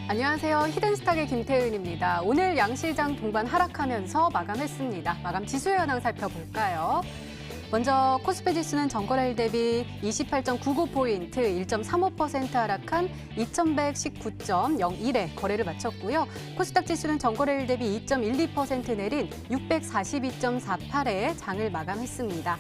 안녕하세요. 히든스탁의 김태은입니다. 오늘 양시장 동반 하락하면서 마감했습니다. 마감 지수 현황 살펴볼까요? 먼저 코스피 지수는 전거래일 대비 28.99포인트, 1.35% 하락한 2119.01에 거래를 마쳤고요. 코스닥 지수는 전거래일 대비 2.12% 내린 642.48에 장을 마감했습니다.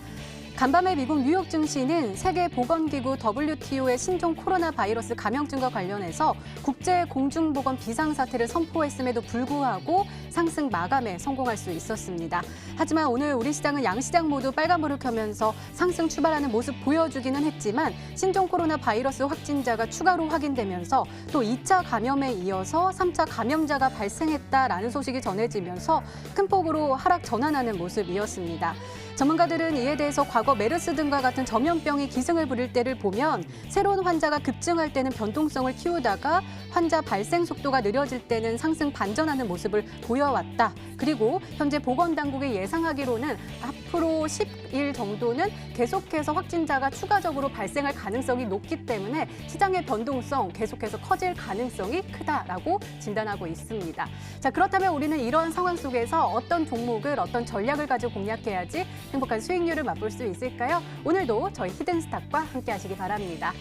간밤에 미국 뉴욕 증시는 세계보건기구 WTO의 신종 코로나 바이러스 감염증과 관련해서 국제 공중보건 비상사태를 선포했음에도 불구하고 상승 마감에 성공할 수 있었습니다. 하지만 오늘 우리 시장은 양시장 모두 빨간불을 켜면서 상승 출발하는 모습 보여주기는 했지만 신종 코로나 바이러스 확진자가 추가로 확인되면서 또 2차 감염에 이어서 3차 감염자가 발생했다라는 소식이 전해지면서 큰 폭으로 하락 전환하는 모습이었습니다. 전문가들은 이에 대해서 과거 메르스 등과 같은 전염병이 기승을 부릴 때를 보면 새로운 환자가 급증할 때는 변동성을 키우다가 환자 발생 속도가 느려질 때는 상승 반전하는 모습을 보여왔다. 그리고 현재 보건당국이 예상하기로는 앞으로 10일 정도는 계속해서 확진자가 추가적으로 발생할 가능성이 높기 때문에 시장의 변동성 계속해서 커질 가능성이 크다라고 진단하고 있습니다. 자, 그렇다면 우리는 이런 상황 속에서 어떤 종목을 어떤 전략을 가지고 공략해야지 행복한 수익률을 맛볼 수 있을까요? 오늘도 저희 히든스탁과 함께 하시기 바랍니다.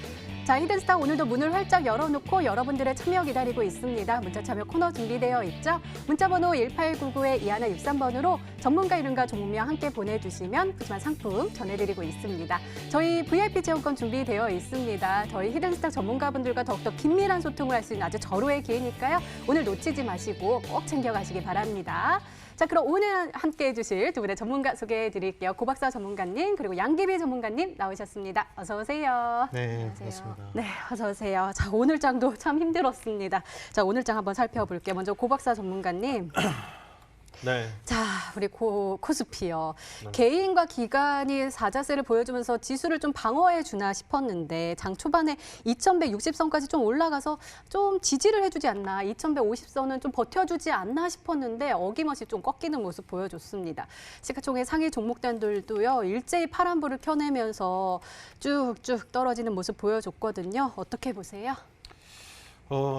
자, 히든스탁 오늘도 문을 활짝 열어놓고 여러분들의 참여 기다리고 있습니다. 문자 참여 코너 준비되어 있죠? 문자번호 1899-2163번으로 전문가 이름과 종목명 함께 보내주시면 푸짐한 상품 전해드리고 있습니다. 저희 VIP 체험권 준비되어 있습니다. 저희 히든스탁 전문가분들과 더욱더 긴밀한 소통을 할 수 있는 아주 절호의 기회니까요. 오늘 놓치지 마시고 꼭 챙겨가시기 바랍니다. 자, 그럼 오늘 함께해 주실 두 분의 전문가 소개해 드릴게요. 고박사 전문가님 그리고 양기비 전문가님 나오셨습니다. 어서 오세요. 네, 반갑습니다. 네, 어서 오세요. 자, 오늘 장도 참 힘들었습니다. 자, 오늘 장 한번 살펴볼게요. 먼저 고박사 전문가님. 네. 자, 우리 코스피요. 개인과 기관이 사자세를 보여주면서 지수를 좀 방어해 주나 싶었는데 장 초반에 2160선까지 좀 올라가서 좀 지지를 해주지 않나, 2150선은 좀 버텨주지 않나 싶었는데 어김없이 좀 꺾이는 모습 보여줬습니다. 시가총액 상위 종목단들도요, 일제히 파란불을 켜내면서 쭉쭉 떨어지는 모습 보여줬거든요. 어떻게 보세요?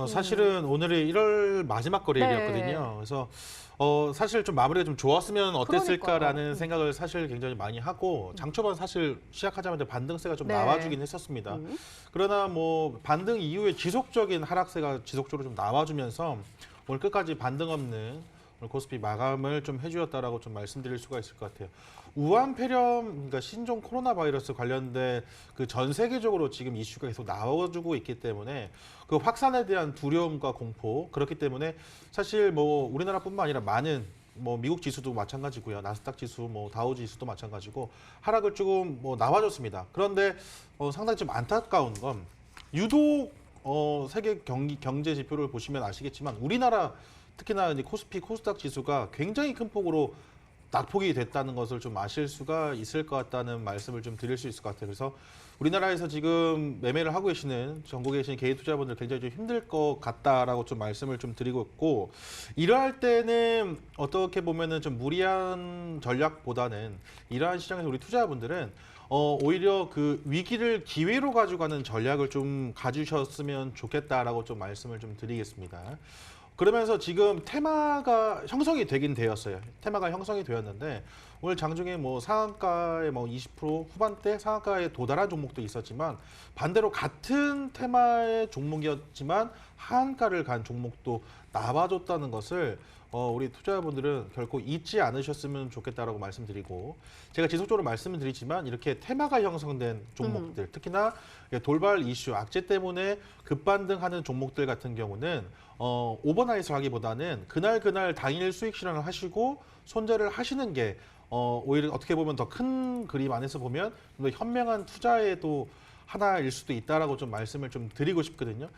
사실은 오늘이 1월 마지막 거래일이었거든요. 네. 그래서 사실 좀 마무리가 좀 좋았으면 어땠을까라는 그러니까요. 생각을 사실 굉장히 많이 하고 장 초반 사실 시작하자마자 반등세가 좀 네. 나와주긴 했었습니다. 그러나 뭐 반등 이후에 지속적인 하락세가 지속적으로 좀 나와주면서 오늘 끝까지 반등 없는 오늘 코스피 마감을 좀 해주었다라고 좀 말씀드릴 수가 있을 것 같아요. 우한 폐렴, 그러니까 신종 코로나 바이러스 관련된 그 전 세계적으로 지금 이슈가 계속 나와주고 있기 때문에 그 확산에 대한 두려움과 공포, 그렇기 때문에 사실 뭐 우리나라뿐만 아니라 많은 뭐 미국 지수도 마찬가지고요, 나스닥 지수, 뭐 다우 지수도 마찬가지고 하락을 조금 뭐 나와줬습니다. 그런데 상당히 좀 안타까운 건 유독 세계 경제 지표를 보시면 아시겠지만 우리나라 특히나 이제 코스피, 코스닥 지수가 굉장히 큰 폭으로 낙폭이 됐다는 것을 좀 아실 수가 있을 것 같다는 말씀을 좀 드릴 수 있을 것 같아요. 그래서 우리나라에서 지금 매매를 하고 계시는 전국에 계신 개인 투자분들 굉장히 좀 힘들 것 같다라고 좀 말씀을 좀 드리고 있고, 이러할 때는 어떻게 보면은 좀 무리한 전략보다는 이러한 시장에서 우리 투자분들은 오히려 그 위기를 기회로 가져가는 전략을 좀 가주셨으면 좋겠다라고 좀 말씀을 좀 드리겠습니다. 그러면서 지금 테마가 형성이 되긴 되었어요. 테마가 형성이 되었는데 오늘 장중에 뭐 상한가에 뭐 20% 후반대 상한가에 도달한 종목도 있었지만 반대로 같은 테마의 종목이었지만 하한가를 간 종목도 나와줬다는 것을 우리 투자자분들은 결코 잊지 않으셨으면 좋겠다라고 말씀드리고, 제가 지속적으로 말씀을 드리지만 이렇게 테마가 형성된 종목들, 특히나 돌발 이슈, 악재 때문에 급반등하는 종목들 같은 경우는 오버나잇을 하기보다는 그날 당일 수익 실현을 하시고 손절을 하시는 게 오히려 어떻게 보면 더 큰 그림 안에서 보면 좀 더 현명한 투자에도 하나일 수도 있다라고 좀 말씀을 좀 드리고 싶거든요.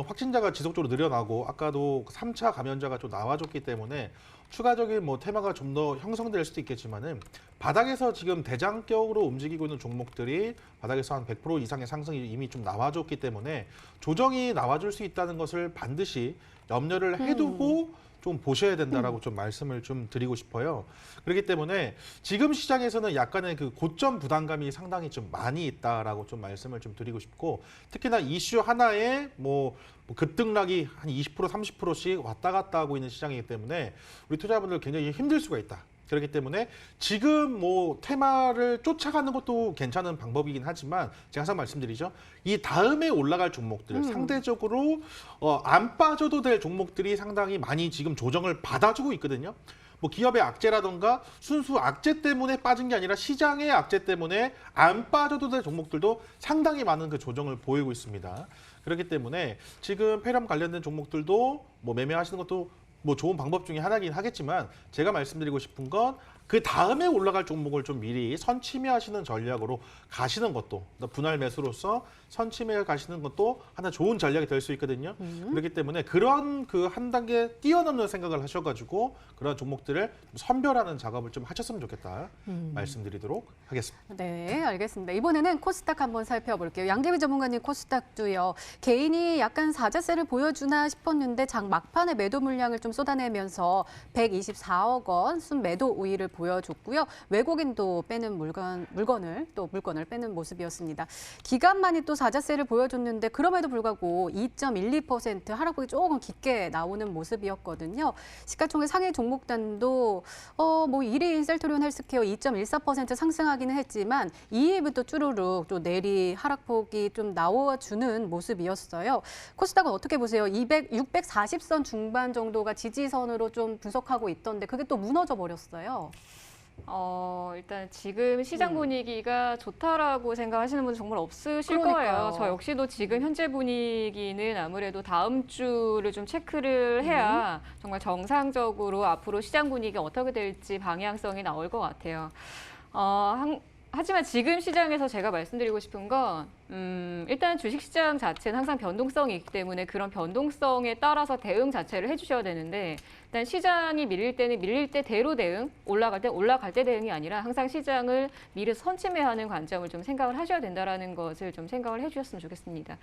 확진자가 지속적으로 늘어나고 아까도 3차 감염자가 좀 나와줬기 때문에 추가적인 뭐 테마가 좀 더 형성될 수도 있겠지만은 바닥에서 지금 대장격으로 움직이고 있는 종목들이 바닥에서 한 100% 이상의 상승이 이미 좀 나와줬기 때문에 조정이 나와줄 수 있다는 것을 반드시 염려를 해두고 좀 보셔야 된다라고 좀 말씀을 좀 드리고 싶어요. 그렇기 때문에 지금 시장에서는 약간의 그 고점 부담감이 상당히 좀 많이 있다라고 좀 말씀을 좀 드리고 싶고, 특히나 이슈 하나에 뭐 급등락이 한 20%, 30%씩 왔다 갔다 하고 있는 시장이기 때문에 우리 투자자분들 굉장히 힘들 수가 있다. 그렇기 때문에 지금 뭐 테마를 쫓아가는 것도 괜찮은 방법이긴 하지만 제가 항상 말씀드리죠. 이 다음에 올라갈 종목들 상대적으로 안 빠져도 될 종목들이 상당히 많이 지금 조정을 받아주고 있거든요. 뭐 기업의 악재라던가 순수 악재 때문에 빠진 게 아니라 시장의 악재 때문에 안 빠져도 될 종목들도 상당히 많은 그 조정을 보이고 있습니다. 그렇기 때문에 지금 폐렴 관련된 종목들도 뭐 매매하시는 것도 뭐 좋은 방법 중에 하나긴 하겠지만 제가 말씀드리고 싶은 건 그 다음에 올라갈 종목을 좀 미리 선침해하시는 전략으로 가시는 것도 분할 매수로서 선침해 가시는 것도 하나 좋은 전략이 될 수 있거든요. 그렇기 때문에 그런 그 한 단계 뛰어넘는 생각을 하셔가지고 그런 종목들을 선별하는 작업을 좀 하셨으면 좋겠다 말씀드리도록 하겠습니다. 네, 알겠습니다. 이번에는 코스닥 한번 살펴볼게요. 양재미 전문가님 코스닥도요. 개인이 약간 사자세를 보여주나 싶었는데 장 막판에 매도 물량을 좀 쏟아내면서 124억 원 순매도 우위를 보여줬고요. 외국인도 빼는 물건을 빼는 모습이었습니다. 기간만이 또 사자세를 보여줬는데 그럼에도 불구하고 2.12% 하락폭이 조금 깊게 나오는 모습이었거든요. 시가총액 상위 종목단도 뭐 1위인 셀트리온 헬스케어 2.14% 상승하기는 했지만 2위부터 쭈루룩 또 내리 하락폭이 좀 나와주는 모습이었어요. 코스닥은 어떻게 보세요? 640선 중반 정도가 지지선으로 좀 분석하고 있던데 그게 또 무너져 버렸어요. 일단 지금 시장 분위기가 좋다라고 생각하시는 분은 정말 없으실 그러니까요. 거예요. 저 역시도 지금 현재 분위기는 아무래도 다음 주를 좀 체크를 해야 정말 정상적으로 앞으로 시장 분위기가 어떻게 될지 방향성이 나올 것 같아요. 하지만 지금 시장에서 제가 말씀드리고 싶은 건 일단 주식시장 자체는 항상 변동성이 있기 때문에 그런 변동성에 따라서 대응 자체를 해주셔야 되는데 일단 시장이 밀릴 때는 밀릴 때대로 대응, 올라갈 때 올라갈 때 대응이 아니라 항상 시장을 미리 선침해하는 관점을 좀 생각을 하셔야 된다는 것을 좀 생각을 해주셨으면 좋겠습니다.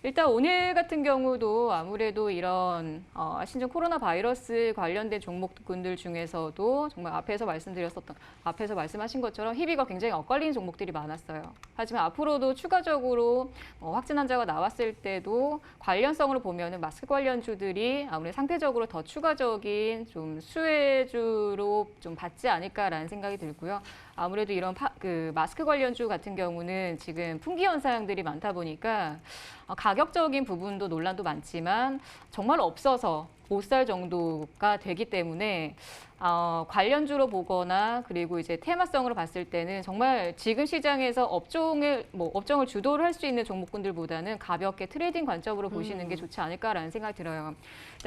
일단 오늘 같은 경우도 아무래도 이런 신종 코로나 바이러스 관련된 종목군들 중에서도 정말 앞에서 말씀하신 것처럼 희비가 굉장히 엇갈리는 종목들이 많았어요. 하지만 앞으로도 추가적으로 확진 환자가 나왔을 때도 관련성으로 보면은 마스크 관련주들이 아무래도 상대적으로 더 추가적인 좀 수혜주로 좀 받지 않을까라는 생각이 들고요. 아무래도 이런 마스크 관련주 같은 경우는 지금 품귀 현상들이 많다 보니까 가격적인 부분도 논란도 많지만 정말 없어서 못 살 정도가 되기 때문에 관련주로 보거나 그리고 이제 테마성으로 봤을 때는 정말 지금 시장에서 업종을 주도를 할 수 있는 종목군들보다는 가볍게 트레이딩 관점으로 보시는 게 좋지 않을까라는 생각이 들어요.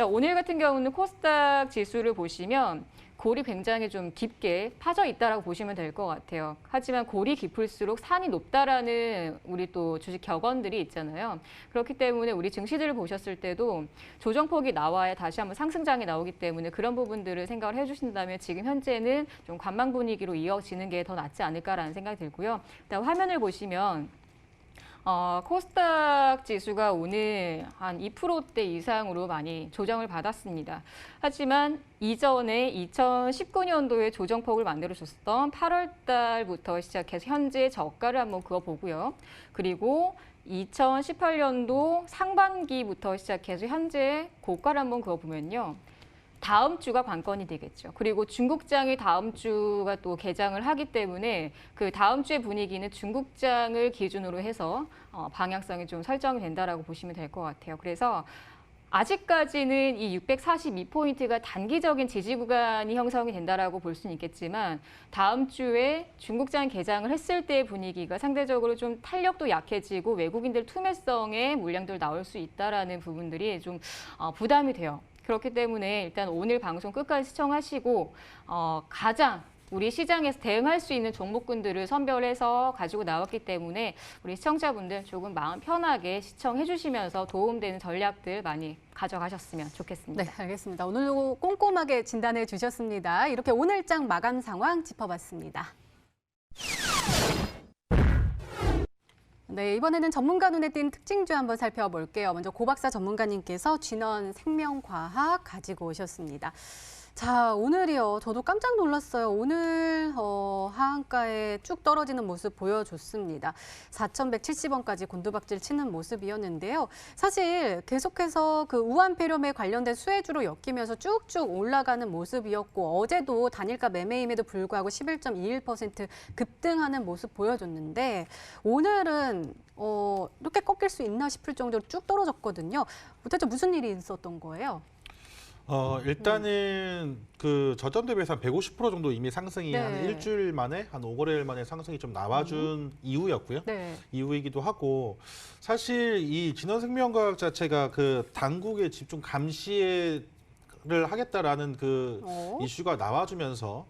오늘 같은 경우는 코스닥 지수를 보시면 골이 굉장히 좀 깊게 파져 있다라고 보시면 될 것 같아요. 하지만 골이 깊을수록 산이 높다라는 우리 또 주식 격언들이 있잖아요. 그렇기 때문에 우리 증시들을 보셨을 때도 조정폭이 나와야 다시 한번 상승장이 나오기 때문에 그런 부분들을 생각을 해주신다면 지금 현재는 좀 관망 분위기로 이어지는 게 더 낫지 않을까라는 생각이 들고요. 일단 화면을 보시면 코스닥 지수가 오늘 한 2%대 이상으로 많이 조정을 받았습니다. 하지만 이전에 2019년도에 조정폭을 만들어줬었던 8월 달부터 시작해서 현재 저가를 한번 그어보고요. 그리고 2018년도 상반기부터 시작해서 현재 고가를 한번 그어보면요. 다음 주가 관건이 되겠죠. 그리고 중국장이 다음 주가 또 개장을 하기 때문에 그 다음 주의 분위기는 중국장을 기준으로 해서 방향성이 좀 설정이 된다라고 보시면 될 것 같아요. 그래서 아직까지는 이 642포인트가 단기적인 지지 구간이 형성이 된다라고 볼 수는 있겠지만 다음 주에 중국장 개장을 했을 때의 분위기가 상대적으로 좀 탄력도 약해지고 외국인들 투매성의 물량들 나올 수 있다라는 부분들이 좀 부담이 돼요. 그렇기 때문에 일단 오늘 방송 끝까지 시청하시고 가장 우리 시장에서 대응할 수 있는 종목군들을 선별해서 가지고 나왔기 때문에 우리 시청자분들 조금 마음 편하게 시청해 주시면서 도움되는 전략들 많이 가져가셨으면 좋겠습니다. 네, 알겠습니다. 오늘도 꼼꼼하게 진단해 주셨습니다. 이렇게 오늘장 마감 상황 짚어봤습니다. 네, 이번에는 전문가 눈에 띈 특징주 한번 살펴볼게요. 먼저 고박사 전문가님께서 진원생명과학 가지고 오셨습니다. 자, 오늘이요. 저도 깜짝 놀랐어요. 오늘 하한가에 쭉 떨어지는 모습 보여줬습니다. 4,170원까지 곤두박질 치는 모습이었는데요. 사실 계속해서 그 우한폐렴에 관련된 수혜주로 엮이면서 쭉쭉 올라가는 모습이었고 어제도 단일가 매매임에도 불구하고 11.21% 급등하는 모습 보여줬는데 오늘은 이렇게 꺾일 수 있나 싶을 정도로 쭉 떨어졌거든요. 도대체 무슨 일이 있었던 거예요? 일단은 그 저점 대비해서 한 150% 정도 이미 상승이 네. 한 일주일 만에 한 5거래일 만에 상승이 좀 나와준 이후였고요. 네. 이후이기도 하고 사실 이 진원생명과학 자체가 그 당국의 집중 감시를 하겠다라는 그 이슈가 나와주면서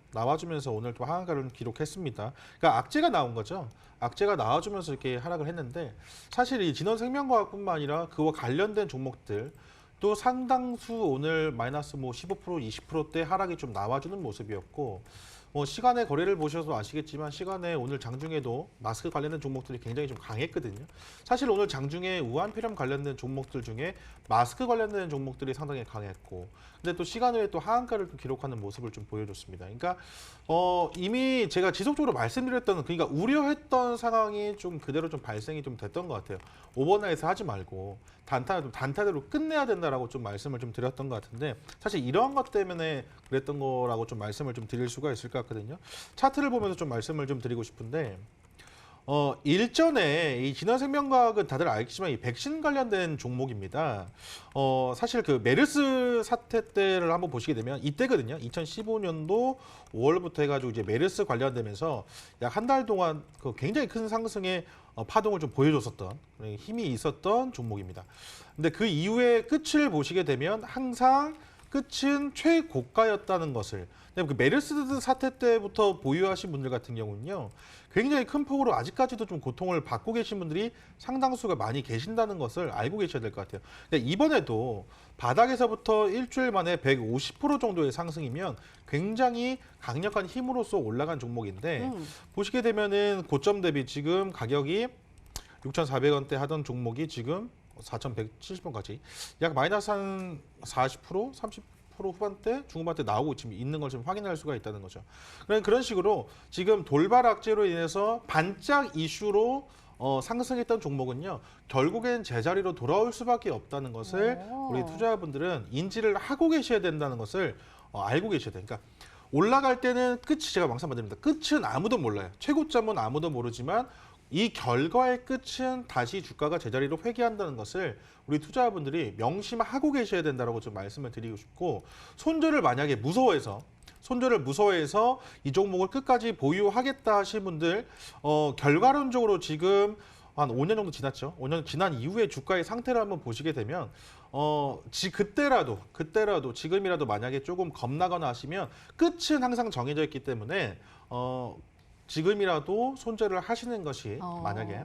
오늘 또 하한가를 기록했습니다. 그러니까 악재가 나온 거죠. 악재가 나와주면서 이렇게 하락을 했는데 사실 이 진원생명과학뿐만 아니라 그와 관련된 종목들 또 상당수 오늘 마이너스 뭐 15%, 20%대 하락이 좀 나와주는 모습이었고 시간의 거래를 보셔서 아시겠지만 시간에 오늘 장중에도 마스크 관련된 종목들이 굉장히 좀 강했거든요. 사실 오늘 장중에 우한폐렴 관련된 종목들 중에 마스크 관련된 종목들이 상당히 강했고 근데 또 시간 외에 또 하한가를 또 기록하는 모습을 좀 보여줬습니다. 그러니까 이미 제가 지속적으로 말씀드렸던 그러니까 우려했던 상황이 좀 그대로 좀 발생이 좀 됐던 것 같아요. 오버나잇에서 하지 말고 단타대로 끝내야 된다라고 좀 말씀을 좀 드렸던 것 같은데 사실 이러한 것 때문에 그랬던 거라고 좀 말씀을 좀 드릴 수가 있을 것 같거든요. 차트를 보면서 좀 말씀을 좀 드리고 싶은데 일전에 이 진원생명과학은 다들 알겠지만 이 백신 관련된 종목입니다. 사실 그 메르스 사태 때를 한번 보시게 되면 이때거든요. 2015년도 5월부터 해가지고 이제 메르스 관련되면서 약 한 달 동안 그 굉장히 큰 상승의 파동을 좀 보여줬었던 힘이 있었던 종목입니다. 근데 그 이후에 끝을 보시게 되면 항상 끝은 최고가였다는 것을 그 메르스 사태 때부터 보유하신 분들 같은 경우는요. 굉장히 큰 폭으로 아직까지도 좀 고통을 받고 계신 분들이 상당수가 많이 계신다는 것을 알고 계셔야 될 것 같아요. 근데 이번에도 바닥에서부터 일주일 만에 150% 정도의 상승이면 굉장히 강력한 힘으로써 올라간 종목인데 보시게 되면은 고점 대비 지금 가격이 6,400원대 하던 종목이 지금 4,170원까지 약 마이너스 한 40%, 30% 후반대, 중후반대 나오고 지금 있는 걸 지금 확인할 수가 있다는 거죠. 그런 식으로 지금 돌발 악재로 인해서 반짝 이슈로 상승했던 종목은요. 결국엔 제자리로 돌아올 수밖에 없다는 것을 우리 투자자분들은 인지를 하고 계셔야 된다는 것을 알고 계셔야 돼요. 그러니까 올라갈 때는 끝이 제가 항상 말드립니다. 끝은 아무도 몰라요. 최고점은 아무도 모르지만 이 결과의 끝은 다시 주가가 제자리로 회귀한다는 것을 우리 투자자분들이 명심하고 계셔야 된다고 좀 말씀을 드리고 싶고 손절을 만약에 무서워해서 이 종목을 끝까지 보유하겠다 하신 분들 결과론적으로 지금 한 5년 정도 지났죠. 5년 지난 이후에 주가의 상태를 한번 보시게 되면 그때라도 지금이라도 만약에 조금 겁나거나 하시면 끝은 항상 정해져 있기 때문에 지금이라도 손절을 하시는 것이 만약에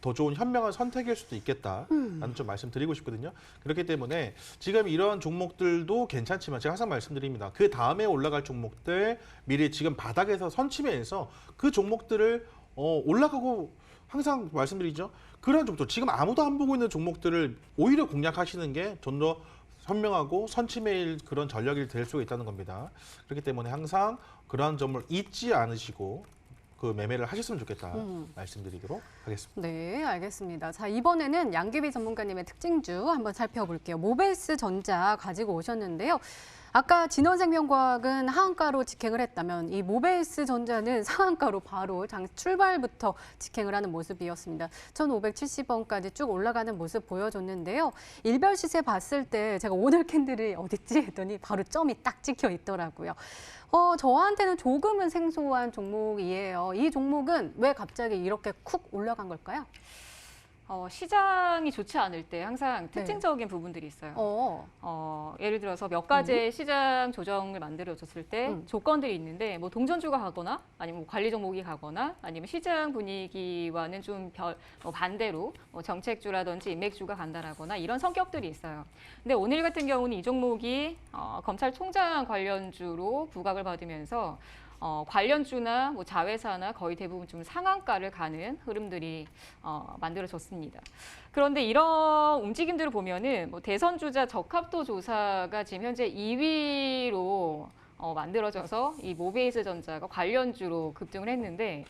더 좋은 현명한 선택일 수도 있겠다라는 좀 말씀드리고 싶거든요. 그렇기 때문에 지금 이런 종목들도 괜찮지만 제가 항상 말씀드립니다. 그 다음에 올라갈 종목들 미리 지금 바닥에서 선취매해서 그 종목들을 올라가고 항상 말씀드리죠. 그런 종목들 지금 아무도 안 보고 있는 종목들을 오히려 공략하시는 게 좀 더 현명하고 선취매일 그런 전략이 될 수가 있다는 겁니다. 그렇기 때문에 항상 그러한 점을 잊지 않으시고 그 매매를 하셨으면 좋겠다 말씀드리도록 하겠습니다. 네, 알겠습니다. 자, 이번에는 양규비 전문가님의 특징주 한번 살펴볼게요. 모베이스 전자 가지고 오셨는데요. 아까 진원생명과학은 하한가로 직행을 했다면 이 모베이스 전자는 상한가로 바로 장 출발부터 직행을 하는 모습이었습니다. 1,570원까지 쭉 올라가는 모습 보여줬는데요. 일별 시세 봤을 때 제가 오늘 캔들이 어딨지 했더니 바로 점이 딱 찍혀 있더라고요. 저한테는 조금은 생소한 종목이에요. 이 종목은 왜 갑자기 이렇게 쿡 올라간 걸까요? 시장이 좋지 않을 때 항상 특징적인 부분들이 있어요. 예를 들어서 몇 가지의 시장 조정을 만들어졌을 때 조건들이 있는데 뭐 동전주가 가거나 아니면 뭐 관리 종목이 가거나 아니면 시장 분위기와는 좀 반대로 정책주라든지 인맥주가 간다라거나 이런 성격들이 있어요. 근데 오늘 같은 경우는 이 종목이 검찰총장 관련주로 부각을 받으면서 관련주나 뭐 자회사나 거의 대부분 좀 상한가를 가는 흐름들이 만들어졌습니다. 그런데 이런 움직임들을 보면은 뭐 대선 주자 적합도 조사가 지금 현재 2위로 만들어져서 이 모비에스 전자가 관련주로 급등을 했는데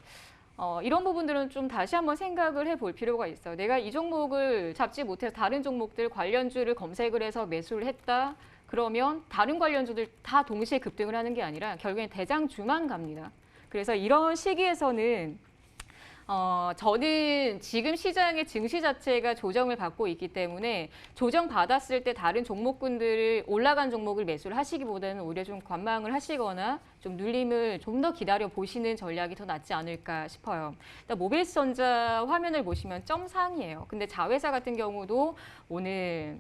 이런 부분들은 좀 다시 한번 생각을 해볼 필요가 있어요. 내가 이 종목을 잡지 못해서 다른 종목들 관련주를 검색을 해서 매수를 했다. 그러면 다른 관련주들 다 동시에 급등을 하는 게 아니라 결국엔 대장주만 갑니다. 그래서 이런 시기에서는 저는 지금 시장의 증시 자체가 조정을 받고 있기 때문에 조정받았을 때 다른 종목군들을 올라간 종목을 매수를 하시기보다는 오히려 좀 관망을 하시거나 좀 눌림을 좀 더 기다려 보시는 전략이 더 낫지 않을까 싶어요. 일단 모비에스 전자 화면을 보시면 점상이에요. 근데 자회사 같은 경우도 오늘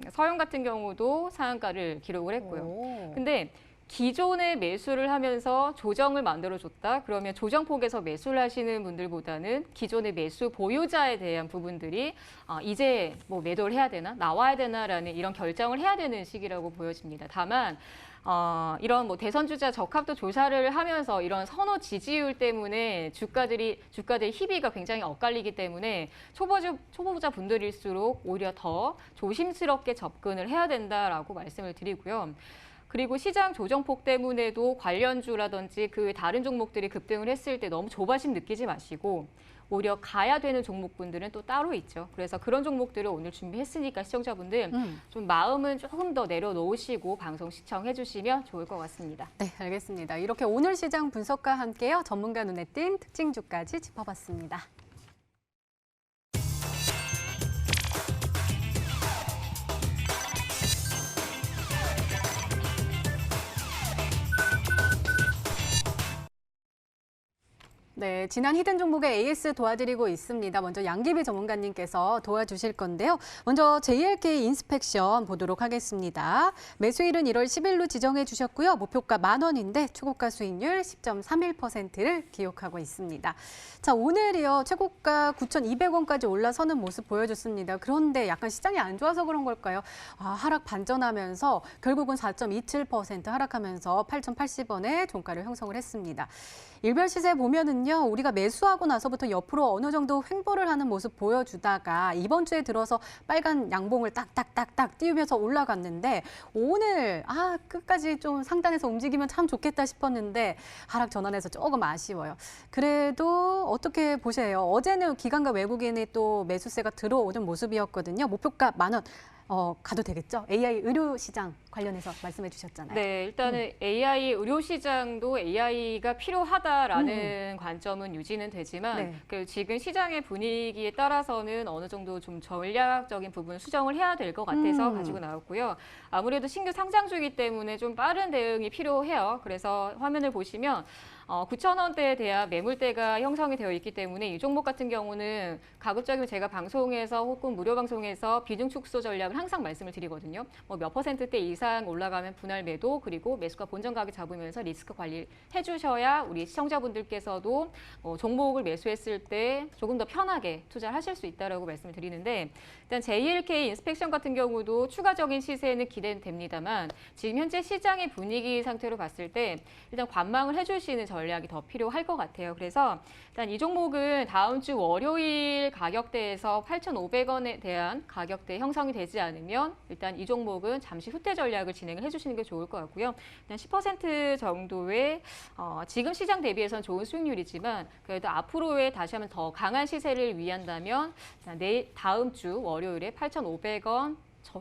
서영 같은 경우도 상한가를 기록을 했고요. 근데 기존에 매수를 하면서 조정을 만들어줬다. 그러면 조정폭에서 매수를 하시는 분들보다는 기존의 매수 보유자에 대한 부분들이 이제 뭐 매도를 해야 되나 나와야 되나라는 이런 결정을 해야 되는 시기라고 보여집니다. 다만 이런 뭐 대선 주자 적합도 조사를 하면서 이런 선호 지지율 때문에 주가들의 희비가 굉장히 엇갈리기 때문에 초보자 분들일수록 오히려 더 조심스럽게 접근을 해야 된다라고 말씀을 드리고요. 그리고 시장 조정폭 때문에도 관련주라든지 그 다른 종목들이 급등을 했을 때 너무 조바심 느끼지 마시고 오히려 가야 되는 종목분들은 또 따로 있죠. 그래서 그런 종목들을 오늘 준비했으니까 시청자분들 좀 마음은 조금 더 내려놓으시고 방송 시청해 주시면 좋을 것 같습니다. 네, 알겠습니다. 이렇게 오늘 시장 분석과 함께요. 전문가 눈에 띈 특징주까지 짚어봤습니다. 네, 지난 히든 종목의 AS 도와드리고 있습니다. 먼저 양기비 전문가님께서 도와주실 건데요. 먼저 JLK 인스펙션 보도록 하겠습니다. 매수일은 1월 10일로 지정해 주셨고요. 목표가 10,000원인데 최고가 수익률 10.31%를 기록하고 있습니다. 자, 오늘이요. 최고가 9,200원까지 올라서는 모습 보여줬습니다. 그런데 약간 시장이 안 좋아서 그런 걸까요? 하락 반전하면서 결국은 4.27% 하락하면서 8,080원의 종가를 형성을 했습니다. 일별 시세 보면은요, 우리가 매수하고 나서부터 옆으로 어느 정도 횡보를 하는 모습 보여주다가 이번 주에 들어서 빨간 양봉을 딱딱딱딱 띄우면서 올라갔는데 오늘 끝까지 좀 상단에서 움직이면 참 좋겠다 싶었는데 하락 전환해서 조금 아쉬워요. 그래도 어떻게 보세요? 어제는 기관과 외국인이 또 매수세가 들어오는 모습이었거든요. 목표가 10,000원. 가도 되겠죠? AI 의료 시장 관련해서 말씀해 주셨잖아요. 네, 일단은 AI 의료 시장도 AI가 필요하다라는 관점은 유지는 되지만 네. 그 지금 시장의 분위기에 따라서는 어느 정도 좀 전략적인 부분 수정을 해야 될 것 같아서 가지고 나왔고요. 아무래도 신규 상장주이기 때문에 좀 빠른 대응이 필요해요. 그래서 화면을 보시면 9,000원대에 대한 매물대가 형성이 되어 있기 때문에 이 종목 같은 경우는 가급적이면 제가 방송에서 혹은 무료 방송에서 비중 축소 전략을 항상 말씀을 드리거든요. 뭐 몇 퍼센트대 이상 올라가면 분할 매도 그리고 매수가 본전 가격 잡으면서 리스크 관리를 해주셔야 우리 시청자분들께서도 종목을 매수했을 때 조금 더 편하게 투자를 하실 수 있다라고 말씀을 드리는데 일단 JLK 인스펙션 같은 경우도 추가적인 시세는 기대됩니다만 지금 현재 시장의 분위기 상태로 봤을 때 일단 관망을 해주시는 전략이 더 필요할 것 같아요. 그래서 일단 이 종목은 다음 주 월요일 가격대에서 8,500원에 대한 가격대 형성이 되지 않으면 일단 이 종목은 잠시 후퇴 전략을 진행을 해주시는 게 좋을 것 같고요. 일단 10% 정도의 지금 시장 대비해서는 좋은 수익률이지만 그래도 앞으로의 다시 한번 더 강한 시세를 위한다면 다음 주 월요일에 8,500원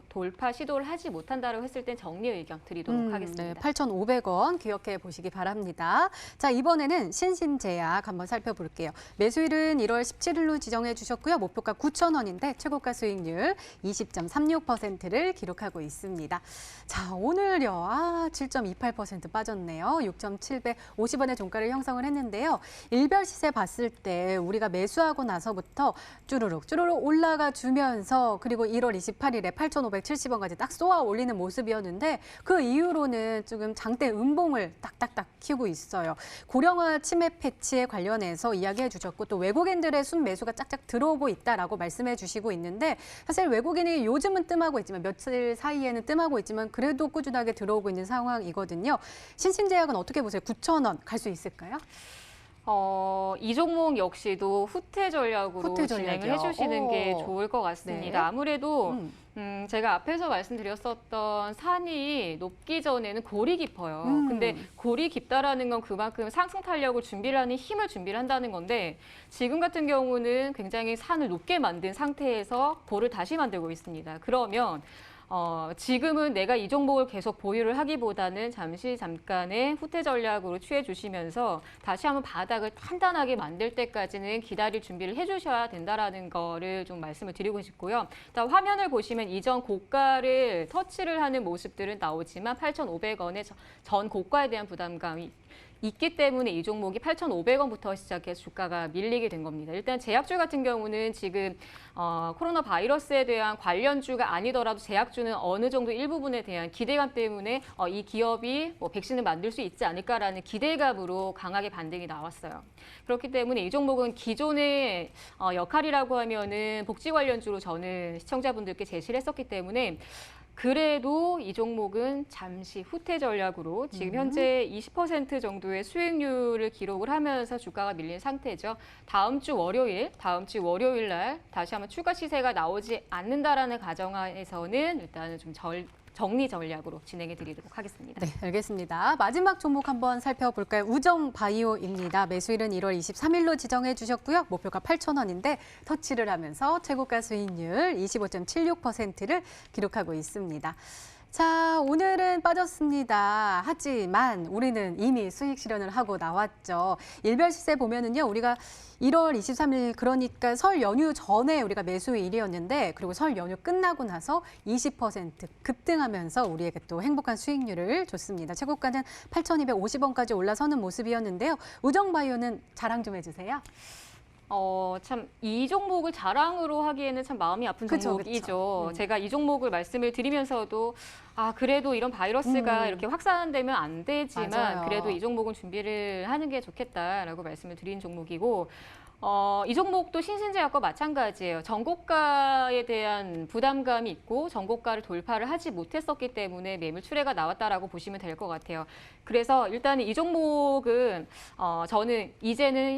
돌파 시도를 하지 못한다고 했을 땐 정리 의견 드리도록 하겠습니다. 네, 8,500원 기억해 보시기 바랍니다. 자, 이번에는 신신제약 한번 살펴볼게요. 매수일은 1월 17일로 지정해 주셨고요. 목표가 9,000원인데 최고가 수익률 20.36%를 기록하고 있습니다. 자, 오늘요. 7.28% 빠졌네요. 6,750원의 종가를 형성을 했는데요. 일별 시세 봤을 때 우리가 매수하고 나서부터 쭈루룩 올라가 주면서 그리고 1월 28일에 8,500원 18,570원까지 딱 쏘아 올리는 모습이었는데 그 이후로는 조금 장대 음봉을 딱딱딱 키우고 있어요. 고령화 치매 패치에 관련해서 이야기해 주셨고 또 외국인들의 순매수가 짝짝 들어오고 있다라고 말씀해 주시고 있는데 사실 외국인이 요즘은 뜸하고 있지만 며칠 사이에는 뜸하고 있지만 그래도 꾸준하게 들어오고 있는 상황이거든요. 신신제약은 어떻게 보세요? 9,000원 갈 수 있을까요? 이 종목 역시도 후퇴 전략으로 후퇴 진행을 전략이요? 해주시는 게 오. 좋을 것 같습니다. 네. 아무래도 제가 앞에서 말씀드렸었던 산이 높기 전에는 골이 깊어요. 근데 골이 깊다라는 건 그만큼 상승 탄력을 준비를 하는 힘을 준비를 한다는 건데 지금 같은 경우는 굉장히 산을 높게 만든 상태에서 골을 다시 만들고 있습니다. 그러면 지금은 내가 이 종목을 계속 보유를 하기보다는 잠깐의 후퇴 전략으로 취해 주시면서 다시 한번 바닥을 탄탄하게 만들 때까지는 기다릴 준비를 해주셔야 된다라는 거를 좀 말씀을 드리고 싶고요. 자, 화면을 보시면 이전 고가를 터치를 하는 모습들은 나오지만 8,500원의 전 고가에 대한 부담감이 있기 때문에 이 종목이 8,500원부터 시작해서 주가가 밀리게 된 겁니다. 일단 제약주 같은 경우는 지금 코로나 바이러스에 대한 관련주가 아니더라도 제약주는 어느 정도 일부분에 대한 기대감 때문에 이 기업이 뭐 백신을 만들 수 있지 않을까라는 기대감으로 강하게 반등이 나왔어요. 그렇기 때문에 이 종목은 기존의 역할이라고 하면은 복지 관련주로 저는 시청자분들께 제시를 했었기 때문에 그래도 이 종목은 잠시 후퇴 전략으로 지금 현재 20% 정도의 수익률을 기록을 하면서 주가가 밀린 상태죠. 다음 주 월요일 날 다시 한번 추가 시세가 나오지 않는다라는 가정하에서는 일단은 좀 정리 전략으로 진행해 드리도록 하겠습니다. 네, 알겠습니다. 마지막 종목 한번 살펴볼까요? 우정바이오입니다. 매수일은 1월 23일로 지정해 주셨고요. 목표가 8,000원인데 터치를 하면서 최고가 수익률 25.76%를 기록하고 있습니다. 자, 오늘은 빠졌습니다. 하지만 우리는 이미 수익 실현을 하고 나왔죠. 일별 시세 보면은요, 우리가 1월 23일 그러니까 설 연휴 전에 우리가 매수일이었는데 그리고 설 연휴 끝나고 나서 20% 급등하면서 우리에게 또 행복한 수익률을 줬습니다. 최고가는 8,250원까지 올라서는 모습이었는데요. 우정바이오는 자랑 좀 해주세요. 참 이 종목을 자랑으로 하기에는 참 마음이 아픈 종목이죠. 제가 이 종목을 말씀을 드리면서도 그래도 이런 바이러스가 이렇게 확산되면 안 되지만 맞아요. 그래도 이 종목은 준비를 하는 게 좋겠다라고 말씀을 드린 종목이고 이 종목도 신신제약과 마찬가지예요. 전고가에 대한 부담감이 있고 전고가를 돌파를 하지 못했었기 때문에 매물 출회가 나왔다라고 보시면 될 것 같아요. 그래서 일단 이 종목은 저는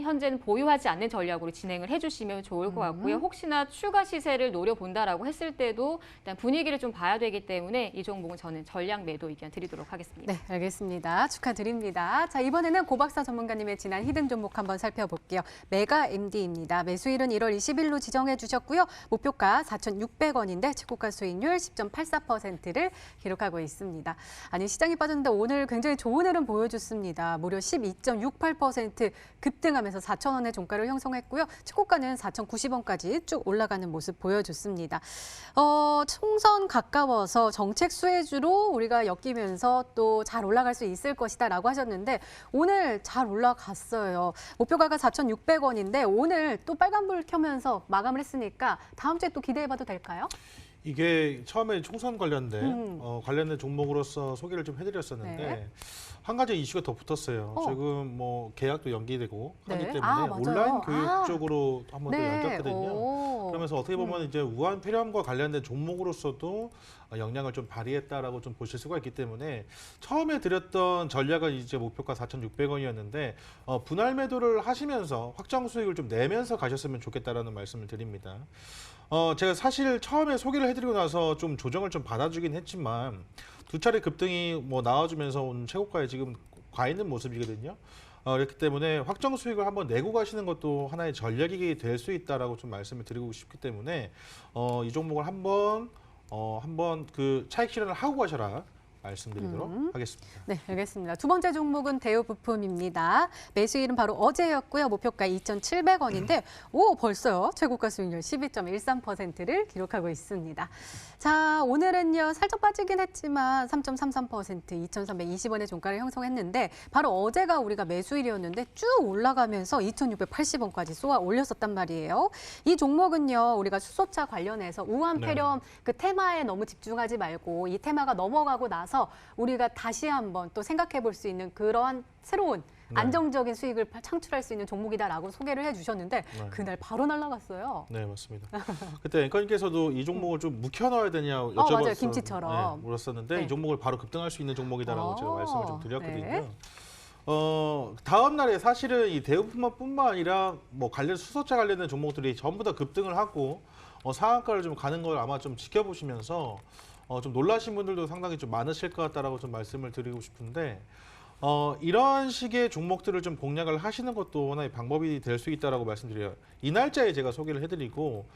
현재는 보유하지 않는 전략으로 진행을 해주시면 좋을 것 같고요. 혹시나 추가 시세를 노려본다라고 했을 때도 일단 분위기를 좀 봐야 되기 때문에 이 종목은 저는 전략 매도 의견 드리도록 하겠습니다. 네, 알겠습니다. 축하드립니다. 자, 이번에는 고박사 전문가님의 지난 히든 종목 한번 살펴볼게요. 메가 MD입니다. 매수일은 1월 20일로 지정해 주셨고요. 목표가 4,600원인데 최고가 수익률 10.84%를 기록하고 있습니다. 아니, 시장이 빠졌는데 오늘 굉장히 좋은 흐름 보여줬습니다. 무려 12.68% 급등하면서 4,000원의 종가를 형성했고요. 최고가는 4,090원까지 쭉 올라가는 모습 보여줬습니다. 총선 가까워서 정책 수혜주로 우리가 엮이면서 또 잘 올라갈 수 있을 것이다라고 하셨는데 오늘 잘 올라갔어요. 목표가가 4,600원인데 오늘 또 빨간불 켜면서 마감을 했으니까 다음 주에 또 기대해봐도 될까요? 이게 처음에 총선 관련된 종목으로서 소개를 좀 해드렸었는데 네. 한 가지 이슈가 더 붙었어요. 지금 뭐 계약도 연기되고 하기 네. 때문에 맞아요. 온라인 교육 쪽으로 한번 더 열렸거든요. 오. 그러면서 어떻게 보면 이제 우한 폐렴과 관련된 종목으로서도 영향을 좀 발휘했다라고 좀 보실 수가 있기 때문에 처음에 드렸던 전략은 이제 목표가 4,600원이었는데 분할 매도를 하시면서 확정 수익을 좀 내면서 가셨으면 좋겠다라는 말씀을 드립니다. 제가 사실 처음에 소개를 해드리고 나서 좀 조정을 좀 받아주긴 했지만 두 차례 급등이 뭐 나와주면서 온 최고가에 지금 가 있는 모습이거든요. 그렇기 때문에 확정 수익을 한번 내고 가시는 것도 하나의 전략이 될 수 있다라고 좀 말씀을 드리고 싶기 때문에 이 종목을 한번 그 차익 실현을 하고 가셔라. 말씀드리도록 하겠습니다. 네, 알겠습니다. 두 번째 종목은 대우부품입니다. 매수일은 바로 어제였고요. 목표가 2,700원인데 벌써요. 최고가 수익률 12.13%를 기록하고 있습니다. 자, 오늘은요. 살짝 빠지긴 했지만 3.33% 2,320원의 종가를 형성했는데 바로 어제가 우리가 매수일이었는데 쭉 올라가면서 2,680원까지 쏘아 올렸었단 말이에요. 이 종목은요. 우리가 수소차 관련해서 우한 폐렴 그 테마에 너무 집중하지 말고 이 테마가 넘어가고 나서 우리가 다시 한번 또 생각해 볼 수 있는 그러한 새로운 안정적인 수익을 창출할 수 있는 종목이다라고 소개를 해주셨는데 그날 바로 날아갔어요. 네, 맞습니다. 그때 앵커님께서도 이 종목을 좀 묵혀놔야 되냐 맞아요. 여쭤봤었는데 김치처럼. 물었었는데 네. 이 종목을 바로 급등할 수 있는 종목이다라고 제가 말씀을 좀 드렸거든요. 네. 다음 날에 사실은 이 대우품만뿐만 아니라 뭐 관련 수소차 관련된 종목들이 전부 다 급등을 하고 상한가를 좀 가는 걸 아마 좀 지켜보시면서 좀 놀라신 분들도 상당히 좀 많으실 것 같다라고 좀 말씀을 드리고 싶은데 이런 식의 종목들을 좀 공략을 하시는 것도 하나의 방법이 될 수 있다라고 말씀드려요. 이 날짜에 제가 소개를 해드리고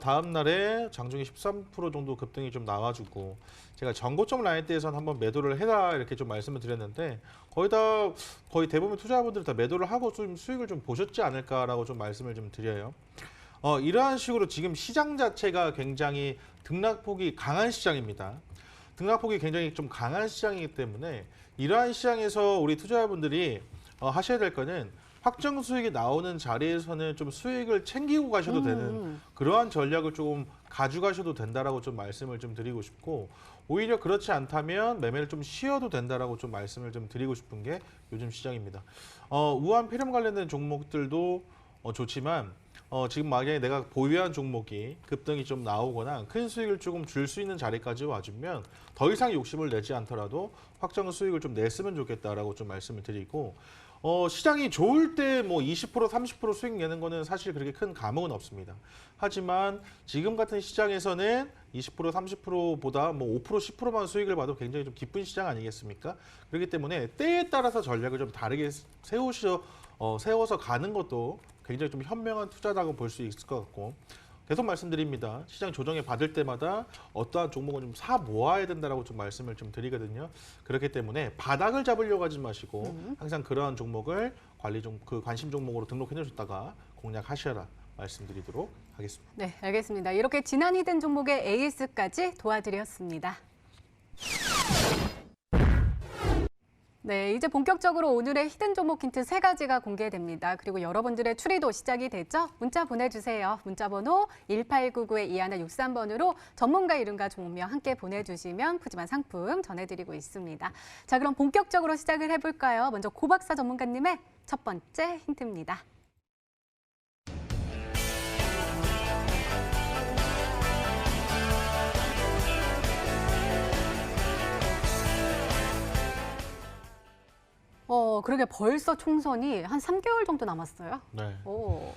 다음 날에 장중에 13% 정도 급등이 좀 나와주고 제가 전고점 라인대에서는 한번 매도를 해라 이렇게 좀 말씀을 드렸는데 거의 대부분 투자자분들이 다 매도를 하고 좀 수익을 좀 보셨지 않을까라고 좀 말씀을 좀 드려요. 이러한 식으로 지금 시장 자체가 굉장히 등락폭이 강한 시장입니다. 등락폭이 굉장히 좀 강한 시장이기 때문에 이러한 시장에서 우리 투자자분들이 하셔야 될 거는 확정 수익이 나오는 자리에서는 좀 수익을 챙기고 가셔도 되는 그러한 전략을 조금 가져가셔도 된다라고 좀 말씀을 좀 드리고 싶고 오히려 그렇지 않다면 매매를 좀 쉬어도 된다라고 좀 말씀을 좀 드리고 싶은 게 요즘 시장입니다. 우한 폐렴 관련된 종목들도 좋지만 지금 만약에 내가 보유한 종목이 급등이 좀 나오거나 큰 수익을 조금 줄 수 있는 자리까지 와주면 더 이상 욕심을 내지 않더라도 확정 수익을 좀 냈으면 좋겠다라고 좀 말씀을 드리고 시장이 좋을 때 뭐 20% 30% 수익 내는 거는 사실 그렇게 큰 감흥은 없습니다. 하지만 지금 같은 시장에서는 20% 30%보다 뭐 5% 10%만 수익을 봐도 굉장히 좀 기쁜 시장 아니겠습니까? 그렇기 때문에 때에 따라서 전략을 좀 다르게 세워서 가는 것도 굉장히 좀 현명한 투자라고 볼 수 있을 것 같고 계속 말씀드립니다. 시장 조정에 받을 때마다 어떠한 종목은 좀 사 모아야 된다라고 좀 말씀을 좀 드리거든요. 그렇기 때문에 바닥을 잡으려고 하지 마시고 항상 그러한 종목을 관심 종목으로 등록해 놓으셨다가 공략하셔라 말씀드리도록 하겠습니다. 네, 알겠습니다. 이렇게 지난이 된 종목의 AS까지 도와드렸습니다. 네, 이제 본격적으로 오늘의 히든 종목 힌트 3가지가 공개됩니다. 그리고 여러분들의 추리도 시작이 됐죠? 문자 보내주세요. 문자 번호 1899-2163번으로 전문가 이름과 종목명 함께 보내주시면 푸짐한 상품 전해드리고 있습니다. 자, 그럼 본격적으로 시작을 해볼까요? 먼저 고박사 전문가님의 첫 번째 힌트입니다. 그러게 벌써 총선이 한 3개월 정도 남았어요. 네. 오.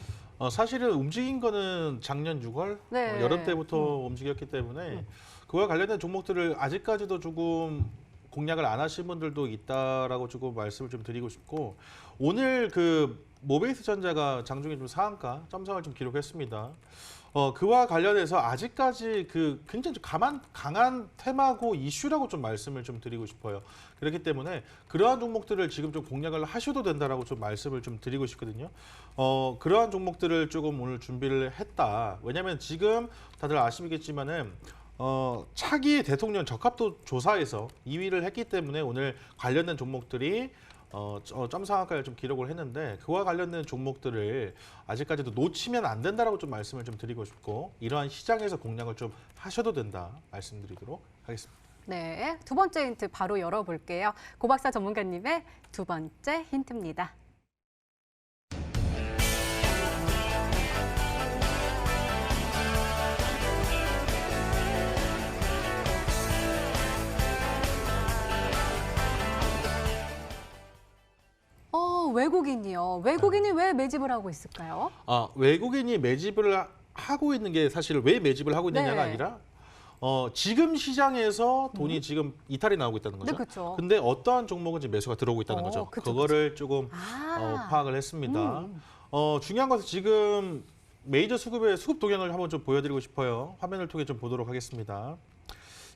사실은 움직인 거는 작년 6월 네. 여름 때부터 움직였기 때문에 그와 관련된 종목들을 아직까지도 조금 공략을 안 하신 분들도 있다라고 조금 말씀을 좀 드리고 싶고 오늘 그 모베이스 전자가 장중에 좀 상한가 점상을 좀 기록했습니다. 그와 관련해서 아직까지 그 굉장히 좀 강한 테마고 이슈라고 좀 말씀을 좀 드리고 싶어요. 그렇기 때문에 그러한 종목들을 지금 좀 공략을 하셔도 된다라고 좀 말씀을 좀 드리고 싶거든요. 그러한 종목들을 조금 오늘 준비를 했다. 왜냐하면 지금 다들 아시겠지만은 차기 대통령 적합도 조사에서 2위를 했기 때문에 오늘 관련된 종목들이 점상한가를 좀 기록을 했는데 그와 관련된 종목들을 아직까지도 놓치면 안 된다라고 좀 말씀을 좀 드리고 싶고 이러한 시장에서 공략을 좀 하셔도 된다 말씀드리도록 하겠습니다. 네, 두 번째 힌트 바로 열어볼게요. 고박사 전문가님의 두 번째 힌트입니다. 외국인이요. 외국인이 왜 매집을 하고 있을까요? 외국인이 매집을 하고 있는 게 사실 왜 매집을 하고 있느냐가 네. 아니라 지금 시장에서 돈이 지금 이탈이 나오고 있다는 거죠. 네, 그렇죠. 근데 어떠한 종목은 지금 매수가 들어오고 있다는 거죠. 그쵸, 그거를 조금 파악을 했습니다. 중요한 것은 지금 메이저 수급의 수급 동향을 한번 좀 보여드리고 싶어요. 화면을 통해 좀 보도록 하겠습니다.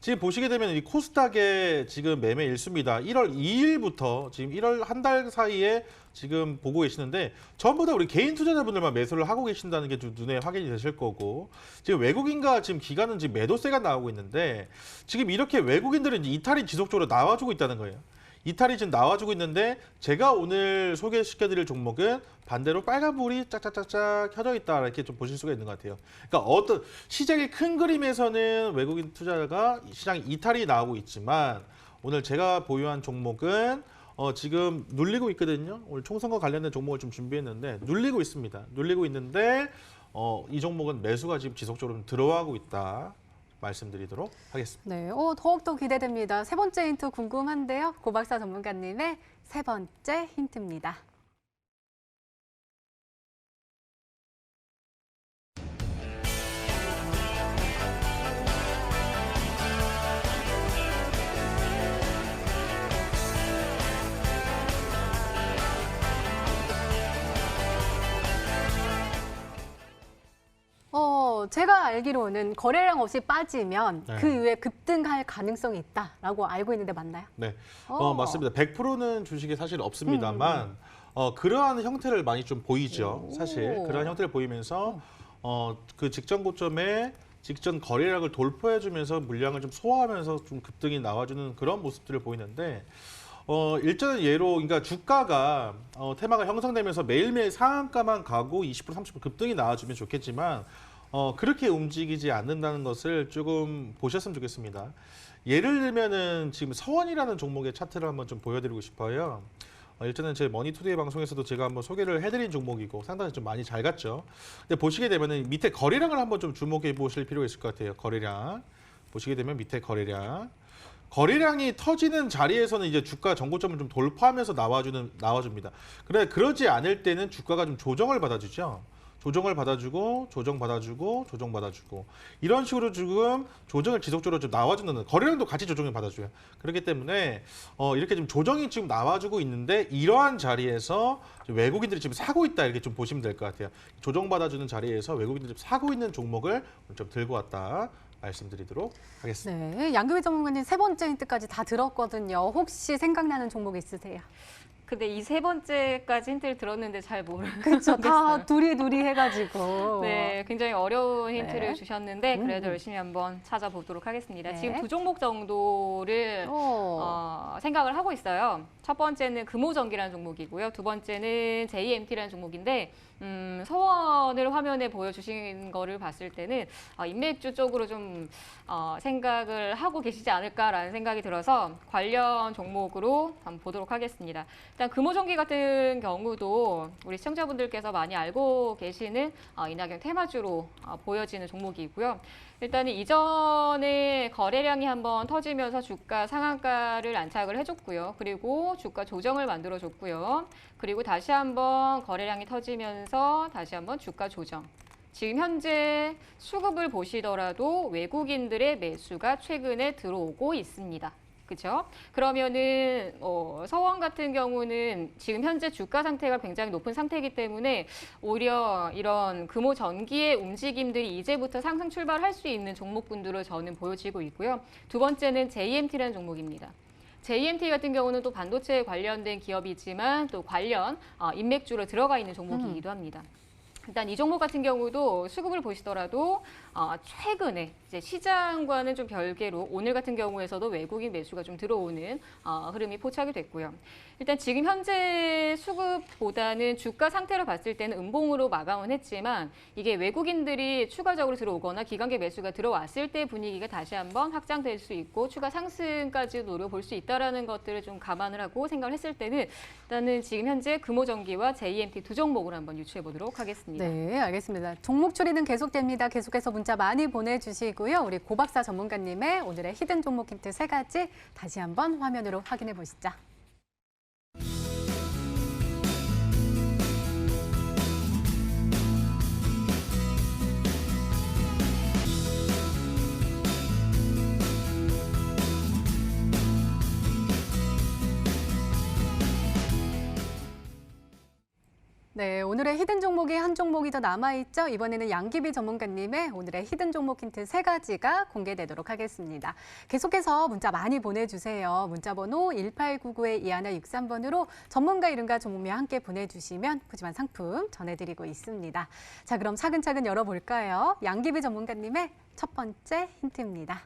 지금 보시게 되면 이 코스닥의 지금 매매 일수입니다. 1월 2일부터 지금 1월 한 달 사이에 지금 보고 계시는데 전부 다 우리 개인 투자자분들만 매수를 하고 계신다는 게 좀 눈에 확인이 되실 거고 지금 외국인과 지금 기관은 지금 매도세가 나오고 있는데 지금 이렇게 외국인들은 이제 이탈이 지속적으로 나와주고 있다는 거예요. 이탈이 지금 나와주고 있는데 제가 오늘 소개시켜드릴 종목은 반대로 빨간불이 짝짝짝짝 켜져 있다 이렇게 좀 보실 수가 있는 것 같아요. 그러니까 어떤 시장의 큰 그림에서는 외국인 투자자가 시장에 이탈이 나오고 있지만 오늘 제가 보유한 종목은 지금 눌리고 있거든요. 오늘 총선과 관련된 종목을 좀 준비했는데 눌리고 있습니다. 눌리고 있는데 이 종목은 매수가 지금 지속적으로 좀 들어가고 있다. 말씀드리도록 하겠습니다. 네, 더욱더 기대됩니다. 세 번째 힌트 궁금한데요. 고박사 전문가님의 세 번째 힌트입니다. 제가 알기로는 거래량 없이 빠지면 네. 그 이후에 급등할 가능성이 있다라고 알고 있는데 맞나요? 네, 맞습니다. 100%는 주식이 사실 없습니다만 그러한 형태를 많이 좀 보이죠. 사실 그러한 형태를 보이면서 그 직전 고점에 직전 거래량을 돌파해주면서 물량을 좀 소화하면서 좀 급등이 나와주는 그런 모습들을 보이는데 일전의 예로 그러니까 주가가 테마가 형성되면서 매일매일 상한가만 가고 20% 30% 급등이 나와주면 좋겠지만 그렇게 움직이지 않는다는 것을 조금 보셨으면 좋겠습니다. 예를 들면은 지금 서원이라는 종목의 차트를 한번 좀 보여드리고 싶어요. 일전에 제 머니투데이 방송에서도 제가 한번 소개를 해드린 종목이고 상당히 좀 많이 잘 갔죠. 근데 보시게 되면은 밑에 거래량을 한번 좀 주목해 보실 필요가 있을 것 같아요. 거래량 보시게 되면 밑에 거래량이 터지는 자리에서는 이제 주가 전고점을 좀 돌파하면서 나와줍니다. 그런데 그러지 않을 때는 주가가 좀 조정을 받아주죠. 조정을 받아주고 이런 식으로 지금 조정을 지속적으로 좀 나와주는 거래량도 같이 조정을 받아줘요. 그렇기 때문에 이렇게 좀 조정이 지금 나와주고 있는데 이러한 자리에서 외국인들이 지금 사고 있다 이렇게 좀 보시면 될 것 같아요. 조정 받아주는 자리에서 외국인들이 지금 사고 있는 종목을 좀 들고 왔다. 말씀드리도록 하겠습니다. 네, 양금희 전문가님 세 번째 힌트까지 다 들었거든요. 혹시 생각나는 종목 있으세요? 근데 이 세 번째까지 힌트를 들었는데 잘 모르겠어요. 그렇죠. 다 둘이 해가지고. 네, 굉장히 어려운 힌트를 네. 주셨는데 그래도 열심히 한번 찾아보도록 하겠습니다. 네. 지금 두 종목 정도를 생각을 하고 있어요. 첫 번째는 금호전기라는 종목이고요. 두 번째는 JMT라는 종목인데 서원을 화면에 보여주신 거를 봤을 때는 인맥주 쪽으로 좀 생각을 하고 계시지 않을까라는 생각이 들어서 관련 종목으로 한번 보도록 하겠습니다. 일단 금호전기 같은 경우도 우리 시청자분들께서 많이 알고 계시는 이낙연 테마주로 보여지는 종목이고요. 일단은 이전에 거래량이 한번 터지면서 주가 상한가를 안착을 해줬고요. 그리고 주가 조정을 만들어줬고요. 그리고 다시 한번 거래량이 터지면서 다시 한번 주가 조정. 지금 현재 수급을 보시더라도 외국인들의 매수가 최근에 들어오고 있습니다. 그렇죠? 그러면은 서원 같은 경우는 지금 현재 주가 상태가 굉장히 높은 상태이기 때문에 오히려 이런 금호전기의 움직임들이 이제부터 상승 출발할 수 있는 종목군들로 저는 보여지고 있고요. 두 번째는 JMT라는 종목입니다. JMT 같은 경우는 또 반도체에 관련된 기업이지만 또 관련 인맥주로 들어가 있는 종목이기도 합니다. 일단 이 종목 같은 경우도 수급을 보시더라도 최근에 이제 시장과는 좀 별개로 오늘 같은 경우에서도 외국인 매수가 좀 들어오는 흐름이 포착이 됐고요. 일단 지금 현재 수급보다는 주가 상태로 봤을 때는 음봉으로 마감은 했지만 이게 외국인들이 추가적으로 들어오거나 기관계 매수가 들어왔을 때 분위기가 다시 한번 확장될 수 있고 추가 상승까지 노려볼 수 있다는 것들을 좀 감안을 하고 생각을 했을 때는 일단은 지금 현재 금호전기와 JMT 두 종목을 한번 유추해 보도록 하겠습니다. 네, 알겠습니다. 종목 추리는 계속됩니다. 계속해서 문자 많이 보내주시고요. 우리 고박사 전문가님의 오늘의 히든 종목 힌트 세 가지 다시 한번 화면으로 확인해 보시죠. 네, 오늘의 히든 종목이 한 종목이 더 남아있죠. 이번에는 양기비 전문가님의 오늘의 히든 종목 힌트 3가지가 공개되도록 하겠습니다. 계속해서 문자 많이 보내주세요. 문자번호 1899-2163번으로 전문가 이름과 종목명 함께 보내주시면 푸짐한 상품 전해드리고 있습니다. 자, 그럼 차근차근 열어볼까요? 양기비 전문가님의 첫 번째 힌트입니다.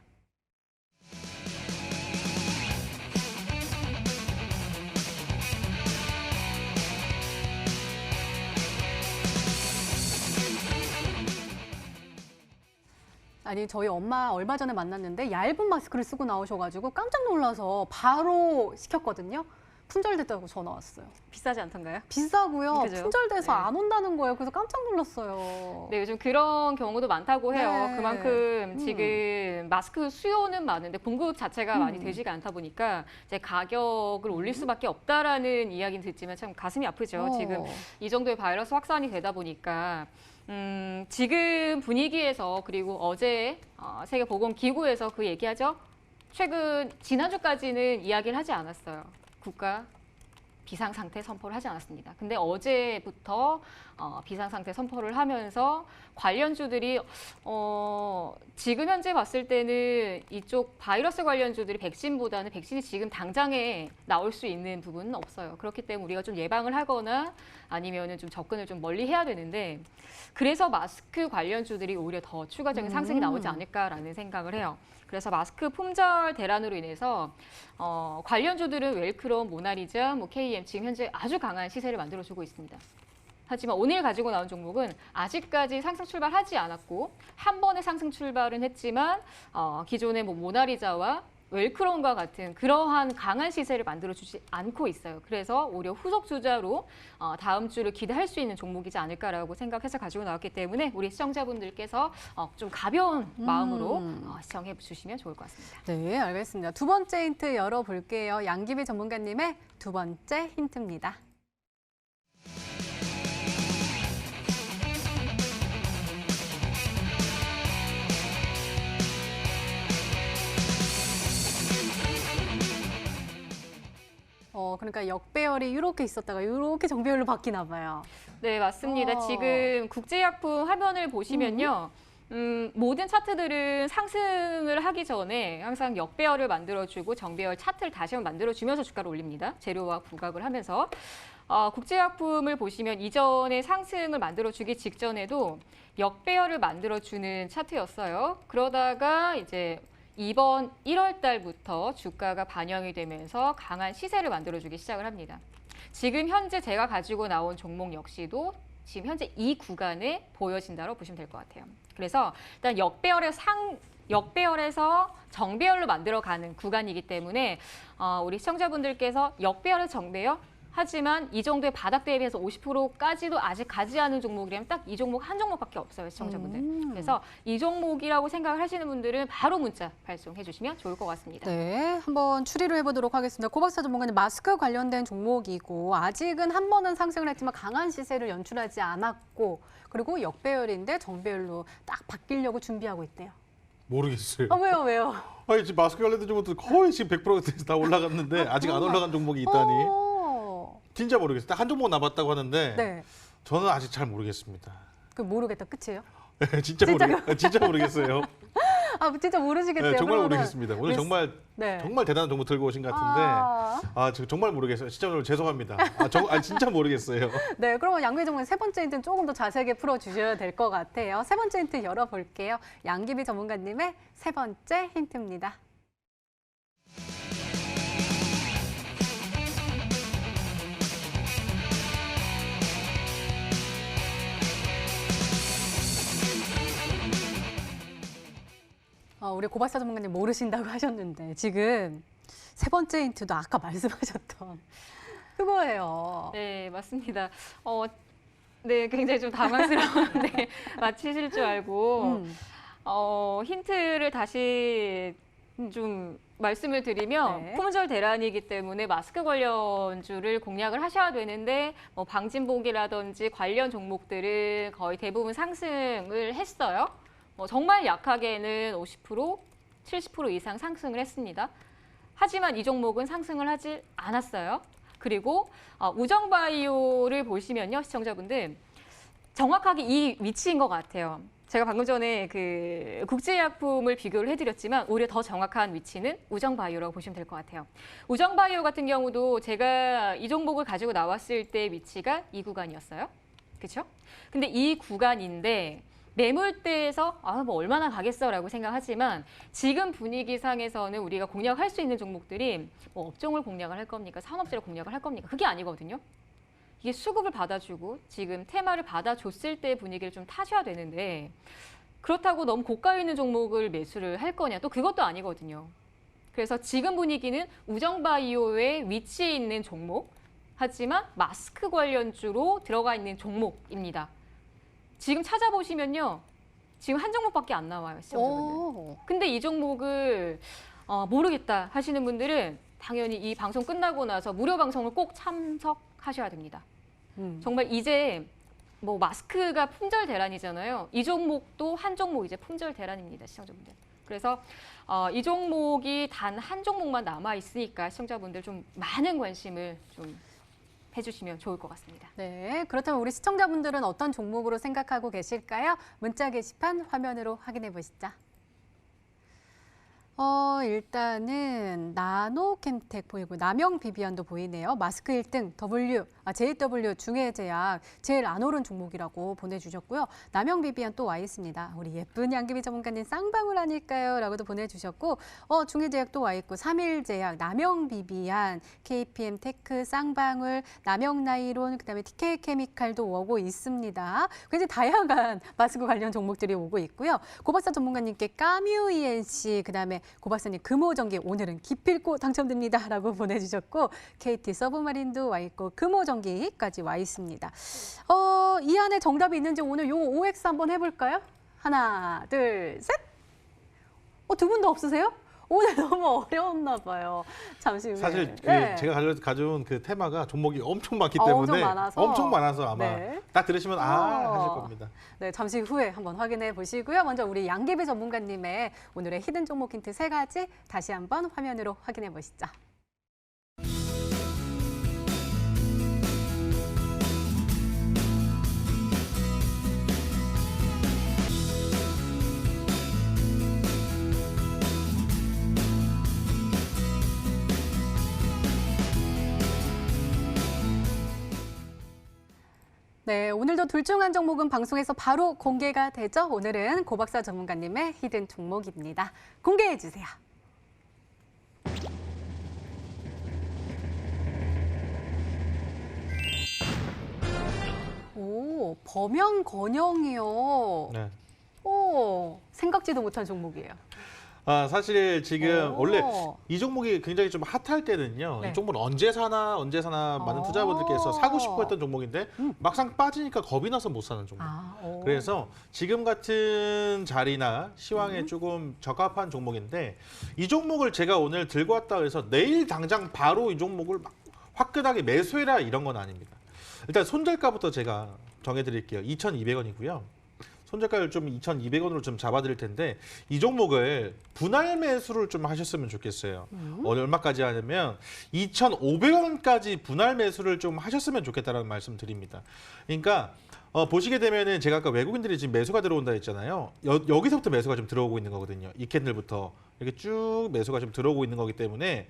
아니 저희 엄마 얼마 전에 만났는데 얇은 마스크를 쓰고 나오셔가지고 깜짝 놀라서 바로 시켰거든요. 품절됐다고 전화 왔어요. 비싸지 않던가요? 비싸고요. 그죠? 품절돼서 네. 안 온다는 거예요. 그래서 깜짝 놀랐어요. 네, 요즘 그런 경우도 많다고 해요. 네. 그만큼 지금 마스크 수요는 많은데 공급 자체가 많이 되지가 않다 보니까 이제 가격을 올릴 수밖에 없다라는 이야기는 듣지만 참 가슴이 아프죠. 지금 이 정도의 바이러스 확산이 되다 보니까 지금 분위기에서 그리고 어제 세계보건기구에서 그 얘기하죠. 지난주까지는 이야기를 하지 않았어요. 국가 비상상태 선포를 하지 않았습니다. 근데 어제부터 비상상태 선포를 하면서 관련주들이 지금 현재 봤을 때는 이쪽 바이러스 관련주들이 백신보다는 백신이 지금 당장에 나올 수 있는 부분은 없어요. 그렇기 때문에 우리가 좀 예방을 하거나 아니면은 좀 접근을 좀 멀리 해야 되는데 그래서 마스크 관련주들이 오히려 더 추가적인 상승이 나오지 않을까라는 생각을 해요. 그래서 마스크 품절 대란으로 인해서 관련주들은 웰크롬, 모나리자, KM 지금 현재 아주 강한 시세를 만들어주고 있습니다. 하지만 오늘 가지고 나온 종목은 아직까지 상승 출발하지 않았고 한 번의 상승 출발은 했지만 기존의 모나리자와 웰크롬과 같은 그러한 강한 시세를 만들어주지 않고 있어요. 그래서 오히려 후속 투자로 다음 주를 기대할 수 있는 종목이지 않을까라고 생각해서 가지고 나왔기 때문에 우리 시청자분들께서 좀 가벼운 마음으로 시청해 주시면 좋을 것 같습니다. 네, 알겠습니다. 두 번째 힌트 열어볼게요. 양기비 전문가님의 두 번째 힌트입니다. 그러니까 역배열이 이렇게 있었다가 이렇게 정배열로 바뀌나 봐요. 네, 맞습니다. 지금 국제약품 화면을 보시면요. 모든 차트들은 상승을 하기 전에 항상 역배열을 만들어주고 정배열 차트를 다시 한번 만들어주면서 주가를 올립니다. 재료와 부각을 하면서. 국제약품을 보시면 이전에 상승을 만들어주기 직전에도 역배열을 만들어주는 차트였어요. 그러다가 이제 이번 1월 달부터 주가가 반영이 되면서 강한 시세를 만들어주기 시작을 합니다. 지금 현재 제가 가지고 나온 종목 역시도 지금 현재 이 구간에 보여진다고 보시면 될 것 같아요. 그래서 일단 역배열에서 정배열로 만들어가는 구간이기 때문에 우리 시청자분들께서 역배열에서 정배열 하지만 이 정도의 바닥 대비해서 50%까지도 아직 가지 않은 종목이라면 딱 이 종목 한 종목밖에 없어요, 시청자분들. 그래서 이 종목이라고 생각을 하시는 분들은 바로 문자 발송해 주시면 좋을 것 같습니다. 네, 한번 추리를 해보도록 하겠습니다. 고박사 전문가님, 마스크 관련된 종목이고 아직은 한 번은 상승을 했지만 강한 시세를 연출하지 않았고 그리고 역배열인데 정배열로 딱 바뀌려고 준비하고 있대요. 모르겠어요. 왜요? 아니 지금 마스크 관련된 종목들 거의 지금 100%에서 다 올라갔는데 아직 안 올라간 종목이 있다니. 진짜 모르겠어요. 딱 한 종목 남았다고 하는데 네. 저는 아직 잘 모르겠습니다. 그 모르겠다 끝이에요? 진짜 모르겠어요. 진짜 모르시겠대요. 네, 정말 그러면은. 모르겠습니다. 오늘 정말 네. 정말 대단한 정보 들고 오신 것 같은데 지금 정말 모르겠어요. 시청자분들 죄송합니다. 진짜 모르겠어요. 네, 그러면 양기비 전문가 세 번째 힌트는 조금 더 자세하게 풀어주셔야 될 것 같아요. 세 번째 힌트 열어볼게요. 양기비 전문가님의 세 번째 힌트입니다. 우리 고박사 전문가님 모르신다고 하셨는데 지금 세 번째 힌트도 아까 말씀하셨던 그거예요. 네, 맞습니다. 네, 굉장히 좀 당황스러운데 맞히실 줄 알고 힌트를 다시 좀 말씀을 드리면 네. 품절 대란이기 때문에 마스크 관련주를 공략을 하셔야 되는데 방진복이라든지 관련 종목들은 거의 대부분 상승을 했어요. 정말 약하게는 50%, 70% 이상 상승을 했습니다. 하지만 이 종목은 상승을 하지 않았어요. 그리고 우정바이오를 보시면요, 시청자분들 정확하게 이 위치인 것 같아요. 제가 방금 전에 그 국제약품을 비교를 해드렸지만 오히려 더 정확한 위치는 우정바이오라고 보시면 될 것 같아요. 우정바이오 같은 경우도 제가 이 종목을 가지고 나왔을 때 위치가 이 구간이었어요. 그렇죠? 근데 이 구간인데 매물대에서 뭐 얼마나 가겠어라고 생각하지만 지금 분위기상에서는 우리가 공략할 수 있는 종목들이 뭐 업종을 공략을 할 겁니까? 산업재를 공략을 할 겁니까? 그게 아니거든요. 이게 수급을 받아주고 지금 테마를 받아줬을 때 분위기를 좀 타셔야 되는데 그렇다고 너무 고가에 있는 종목을 매수를 할 거냐? 또 그것도 아니거든요. 그래서 지금 분위기는 우정바이오의 위치에 있는 종목, 하지만 마스크 관련주로 들어가 있는 종목입니다. 지금 찾아보시면요. 지금 한 종목밖에 안 나와요, 시청자분들. 근데 이 종목을 모르겠다 하시는 분들은 당연히 이 방송 끝나고 나서 무료 방송을 꼭 참석하셔야 됩니다. 정말 이제 뭐 마스크가 품절 대란이잖아요. 이 종목도 한 종목 이제 품절 대란입니다, 시청자분들. 그래서 이 종목이 단 한 종목만 남아 있으니까 시청자분들 좀 많은 관심을 좀 해주시면 좋을 것 같습니다. 네, 그렇다면 우리 시청자분들은 어떤 종목으로 생각하고 계실까요? 문자 게시판 화면으로 확인해 보시죠. 일단은 나노캠텍 보이고 남영비비안도 보이네요. 마스크 1등 JW 중해제약 제일 안 오른 종목이라고 보내주셨고요. 남영비비안 또 와 있습니다. 우리 예쁜 양귀비 전문가님 쌍방울 아닐까요? 라고도 보내주셨고 중해제약 또 와 있고 삼일제약, 남영비비안, KPM테크, 쌍방울, 남영나이론, 그다음에 TK케미칼도 오고 있습니다. 굉장히 다양한 마스크 관련 종목들이 오고 있고요. 고박사 전문가님께 까뮤ENC, 그다음에 고박사님 금호전기 오늘은 기필코 당첨됩니다 라고 보내주셨고 KT 서브마린도 와 있고 금호전기까지 와 있습니다. 이 안에 정답이 있는지 오늘 요 OX 한번 해볼까요? 하나, 둘, 셋. 두 분도 없으세요? 오늘 너무 어려웠나 봐요. 잠시 후에. 사실 네. 제가 가져온 그 테마가 종목이 엄청 많기 엄청 때문에 많아서. 아마 네. 딱 들으시면 하실 겁니다. 네, 잠시 후에 한번 확인해 보시고요. 먼저 우리 양귀비 전문가님의 오늘의 히든 종목 힌트 3가지 다시 한번 화면으로 확인해 보시죠. 네, 오늘도 둘 중 한 종목은 방송에서 바로 공개가 되죠. 오늘은 고박사 전문가님의 히든 종목입니다. 공개해 주세요. 오, 범영건영이요. 네. 오, 생각지도 못한 종목이에요. 사실 지금 오. 원래 이 종목이 굉장히 좀 핫할 때는요. 네. 이 종목은 언제 사나 많은 투자분들께서 사고 싶어 했던 종목인데 막상 빠지니까 겁이 나서 못 사는 종목. 그래서 지금 같은 자리나 시황에 조금 적합한 종목인데 이 종목을 제가 오늘 들고 왔다 해서 내일 당장 바로 이 종목을 막 화끈하게 매수해라 이런 건 아닙니다. 일단 손절가부터 제가 정해드릴게요. 2,200원이고요. 손절가를 좀 2,200원으로 좀 잡아드릴 텐데 이 종목을 분할 매수를 좀 하셨으면 좋겠어요. 얼마까지 하냐면 2,500원까지 분할 매수를 좀 하셨으면 좋겠다라는 말씀 드립니다. 그러니까 보시게 되면은 제가 아까 외국인들이 지금 매수가 들어온다 했잖아요. 여기서부터 매수가 좀 들어오고 있는 거거든요. 이 캔들부터 이렇게 쭉 매수가 좀 들어오고 있는 거기 때문에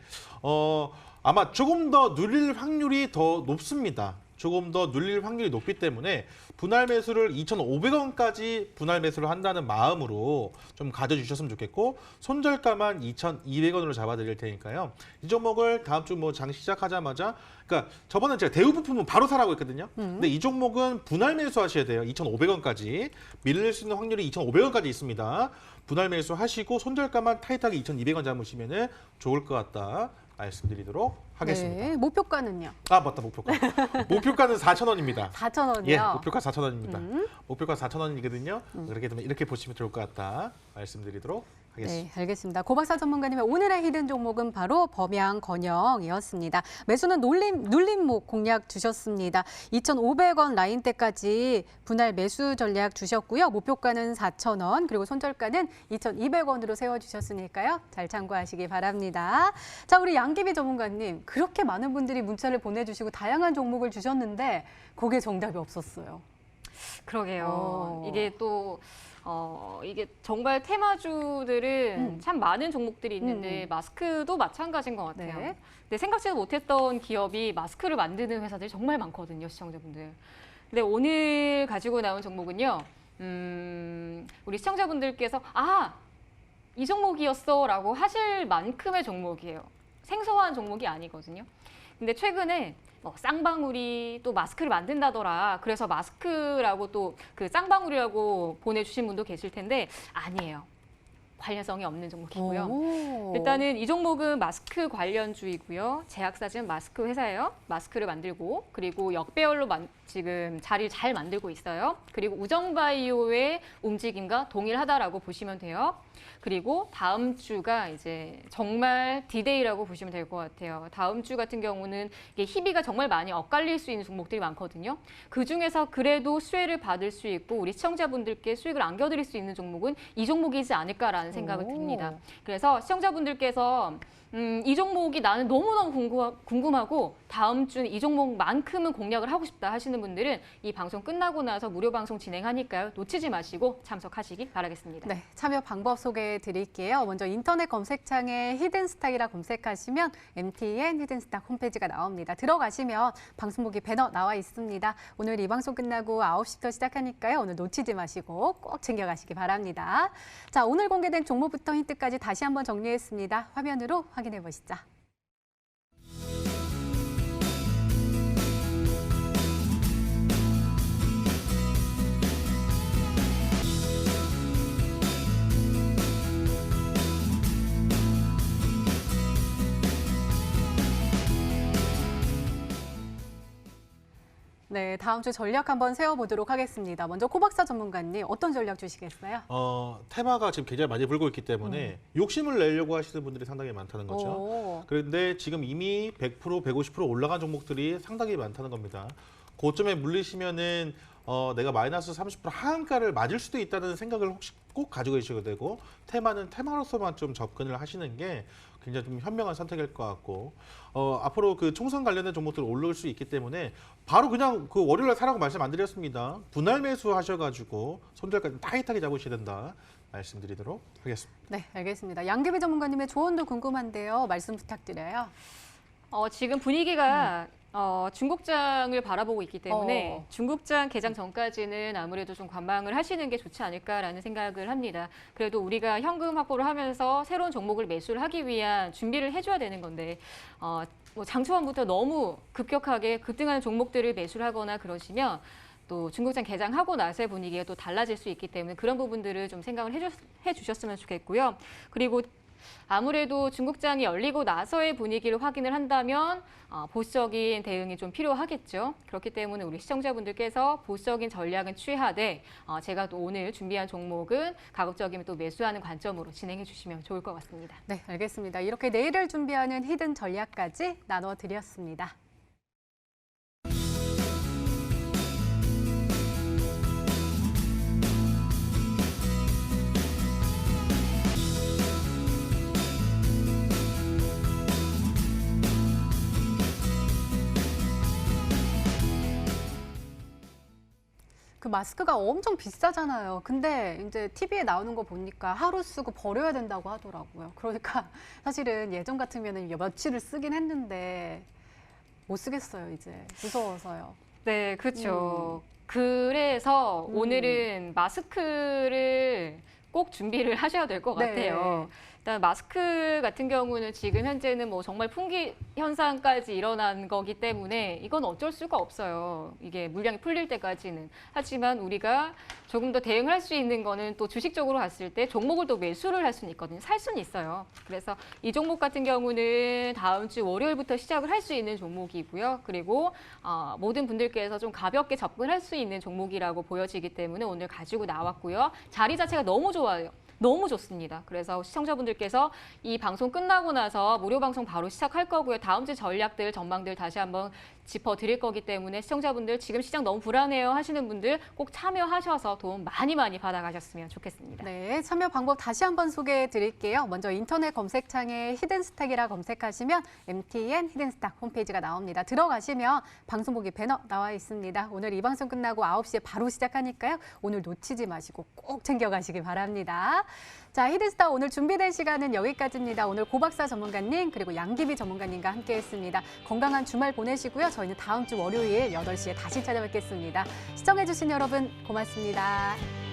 아마 조금 더 눌릴 확률이 더 높습니다. 조금 더 눌릴 확률이 높기 때문에 분할 매수를 2,500원까지 분할 매수를 한다는 마음으로 좀 가져주셨으면 좋겠고 손절가만 2,200원으로 잡아드릴 테니까요. 이 종목을 다음 주 뭐 장 시작하자마자 그러니까 저번에 제가 대우 부품은 바로 사라고 했거든요. 근데 이 종목은 분할 매수하셔야 돼요. 2,500원까지 밀릴 수 있는 확률이 2,500원까지 있습니다. 분할 매수하시고 손절가만 타이트하게 2,200원 잡으시면 좋을 것 같다. 말씀드리도록 하겠습니다. 네, 목표가는요? 맞다, 목표가. 목표가는 4,000원입니다. 4,000원이요? 예, 목표가 4,000원입니다. 목표가 4,000원이거든요. 그렇게 되면 이렇게 보시면 좋을 것 같다. 말씀드리도록 하겠습니다. 네, 알겠습니다. 고박사 전문가님의 오늘의 히든 종목은 바로 범양건영이었습니다. 매수는 눌림목 공략 주셨습니다. 2,500원 라인대까지 분할 매수 전략 주셨고요. 목표가는 4,000원, 그리고 손절가는 2,200원으로 세워주셨으니까요. 잘 참고하시기 바랍니다. 자, 우리 양기비 전문가님, 그렇게 많은 분들이 문자를 보내주시고 다양한 종목을 주셨는데 거기에 정답이 없었어요. 그러게요. 이게 정말 테마주들은 참 많은 종목들이 있는데 마스크도 마찬가지인 것 같아요. 네. 근데 생각지도 못했던 기업이 마스크를 만드는 회사들이 정말 많거든요, 시청자분들. 근데 오늘 가지고 나온 종목은요, 우리 시청자분들께서 이 종목이었어라고 하실 만큼의 종목이에요. 생소한 종목이 아니거든요. 근데 최근에 쌍방울이 또 마스크를 만든다더라. 그래서 마스크라고 또 그 쌍방울이라고 보내주신 분도 계실 텐데 아니에요. 관련성이 없는 종목이고요. 오. 일단은 이 종목은 마스크 관련주이고요. 제약사진 마스크 회사예요. 마스크를 만들고 그리고 역배열로 지금 자리를 잘 만들고 있어요. 그리고 우정바이오의 움직임과 동일하다라고 보시면 돼요. 그리고 다음 주가 이제 정말 디데이라고 보시면 될 것 같아요. 다음 주 같은 경우는 이게 희비가 정말 많이 엇갈릴 수 있는 종목들이 많거든요. 그중에서 그래도 수혜를 받을 수 있고 우리 시청자분들께 수익을 안겨드릴 수 있는 종목은 이 종목이지 않을까라는 생각이 듭니다. 그래서 시청자분들께서 이 종목이 나는 너무너무 궁금하고 다음 주는 이 종목만큼은 공략을 하고 싶다 하시는 분들은 이 방송 끝나고 나서 무료 방송 진행하니까요. 놓치지 마시고 참석하시기 바라겠습니다. 네, 참여 방법 소개해 드릴게요. 먼저 인터넷 검색창에 히든스탁이라 검색하시면 MTN 히든스탁 홈페이지가 나옵니다. 들어가시면 방송 보기 배너 나와 있습니다. 오늘 이 방송 끝나고 9시부터 시작하니까요. 오늘 놓치지 마시고 꼭 챙겨가시기 바랍니다. 자, 오늘 공개된 종목부터 힌트까지 다시 한번 정리했습니다. 화면으로 확인해 보시죠. 네, 다음 주 전략 한번 세워보도록 하겠습니다. 먼저 코박사 전문가님, 어떤 전략 주시겠어요? 테마가 지금 굉장히 많이 불고 있기 때문에 욕심을 내려고 하시는 분들이 상당히 많다는 거죠. 오. 그런데 지금 이미 100%, 150% 올라간 종목들이 상당히 많다는 겁니다. 고점에 물리시면은 내가 마이너스 30% 하한가를 맞을 수도 있다는 생각을 혹시 꼭 가지고 계셔야 되고 테마는 테마로서만 좀 접근을 하시는 게 굉장히 좀 현명한 선택일 것 같고 앞으로 그 총선 관련된 종목들 오를 수 있기 때문에 바로 그냥 그 월요일날 사라고 말씀 안 드렸습니다. 분할 매수 하셔가지고 손절까지 타이트하게 잡으셔야 된다 말씀드리도록 하겠습니다. 네, 알겠습니다. 양기비 전문가님의 조언도 궁금한데요. 말씀 부탁드려요. 지금 분위기가 중국장을 바라보고 있기 때문에 중국장 개장 전까지는 아무래도 좀 관망을 하시는 게 좋지 않을까라는 생각을 합니다. 그래도 우리가 현금 확보를 하면서 새로운 종목을 매수를 하기 위한 준비를 해줘야 되는 건데 장 초반부터 너무 급격하게 급등하는 종목들을 매수를 하거나 그러시면 또 중국장 개장하고 나서의 분위기가 또 달라질 수 있기 때문에 그런 부분들을 좀 생각을 해주셨으면 좋겠고요. 그리고 아무래도 중국장이 열리고 나서의 분위기를 확인을 한다면 보수적인 대응이 좀 필요하겠죠. 그렇기 때문에 우리 시청자분들께서 보수적인 전략은 취하되 제가 또 오늘 준비한 종목은 가급적이면 또 매수하는 관점으로 진행해 주시면 좋을 것 같습니다. 네, 알겠습니다. 이렇게 내일을 준비하는 히든 전략까지 나눠드렸습니다. 그 마스크가 엄청 비싸잖아요. 근데 이제 TV에 나오는 거 보니까 하루 쓰고 버려야 된다고 하더라고요. 그러니까 사실은 예전 같으면 며칠을 쓰긴 했는데 못 쓰겠어요, 이제. 무서워서요. 네, 그렇죠. 그래서 오늘은 마스크를 꼭 준비를 하셔야 될 것 같아요. 일단 마스크 같은 경우는 지금 현재는 뭐 정말 품귀 현상까지 일어난 거기 때문에 이건 어쩔 수가 없어요. 이게 물량이 풀릴 때까지는. 하지만 우리가 조금 더 대응할 수 있는 거는 또 주식적으로 갔을 때 종목을 또 매수를 할 수는 있거든요. 살 수는 있어요. 그래서 이 종목 같은 경우는 다음 주 월요일부터 시작을 할 수 있는 종목이고요. 그리고 모든 분들께서 좀 가볍게 접근할 수 있는 종목이라고 보여지기 때문에 오늘 가지고 나왔고요. 자리 자체가 너무 좋아요. 너무 좋습니다. 그래서 시청자분들께서 이 방송 끝나고 나서 무료 방송 바로 시작할 거고요. 다음 주 전략들, 전망들 다시 한번 짚어드릴 거기 때문에 시청자분들 지금 시장 너무 불안해요 하시는 분들 꼭 참여하셔서 도움 많이 받아가셨으면 좋겠습니다. 네, 참여 방법 다시 한번 소개해 드릴게요. 먼저 인터넷 검색창에 히든스탁이라 검색하시면 MTN 히든스탁 홈페이지가 나옵니다. 들어가시면 방송 보기 배너 나와 있습니다. 오늘 이 방송 끝나고 9시에 바로 시작하니까요. 오늘 놓치지 마시고 꼭 챙겨가시기 바랍니다. 자, 히든스탁 오늘 준비된 시간은 여기까지입니다. 오늘 고박사 전문가님 그리고 양기비 전문가님과 함께했습니다. 건강한 주말 보내시고요. 저희는 다음 주 월요일 8시에 다시 찾아뵙겠습니다. 시청해주신 여러분 고맙습니다.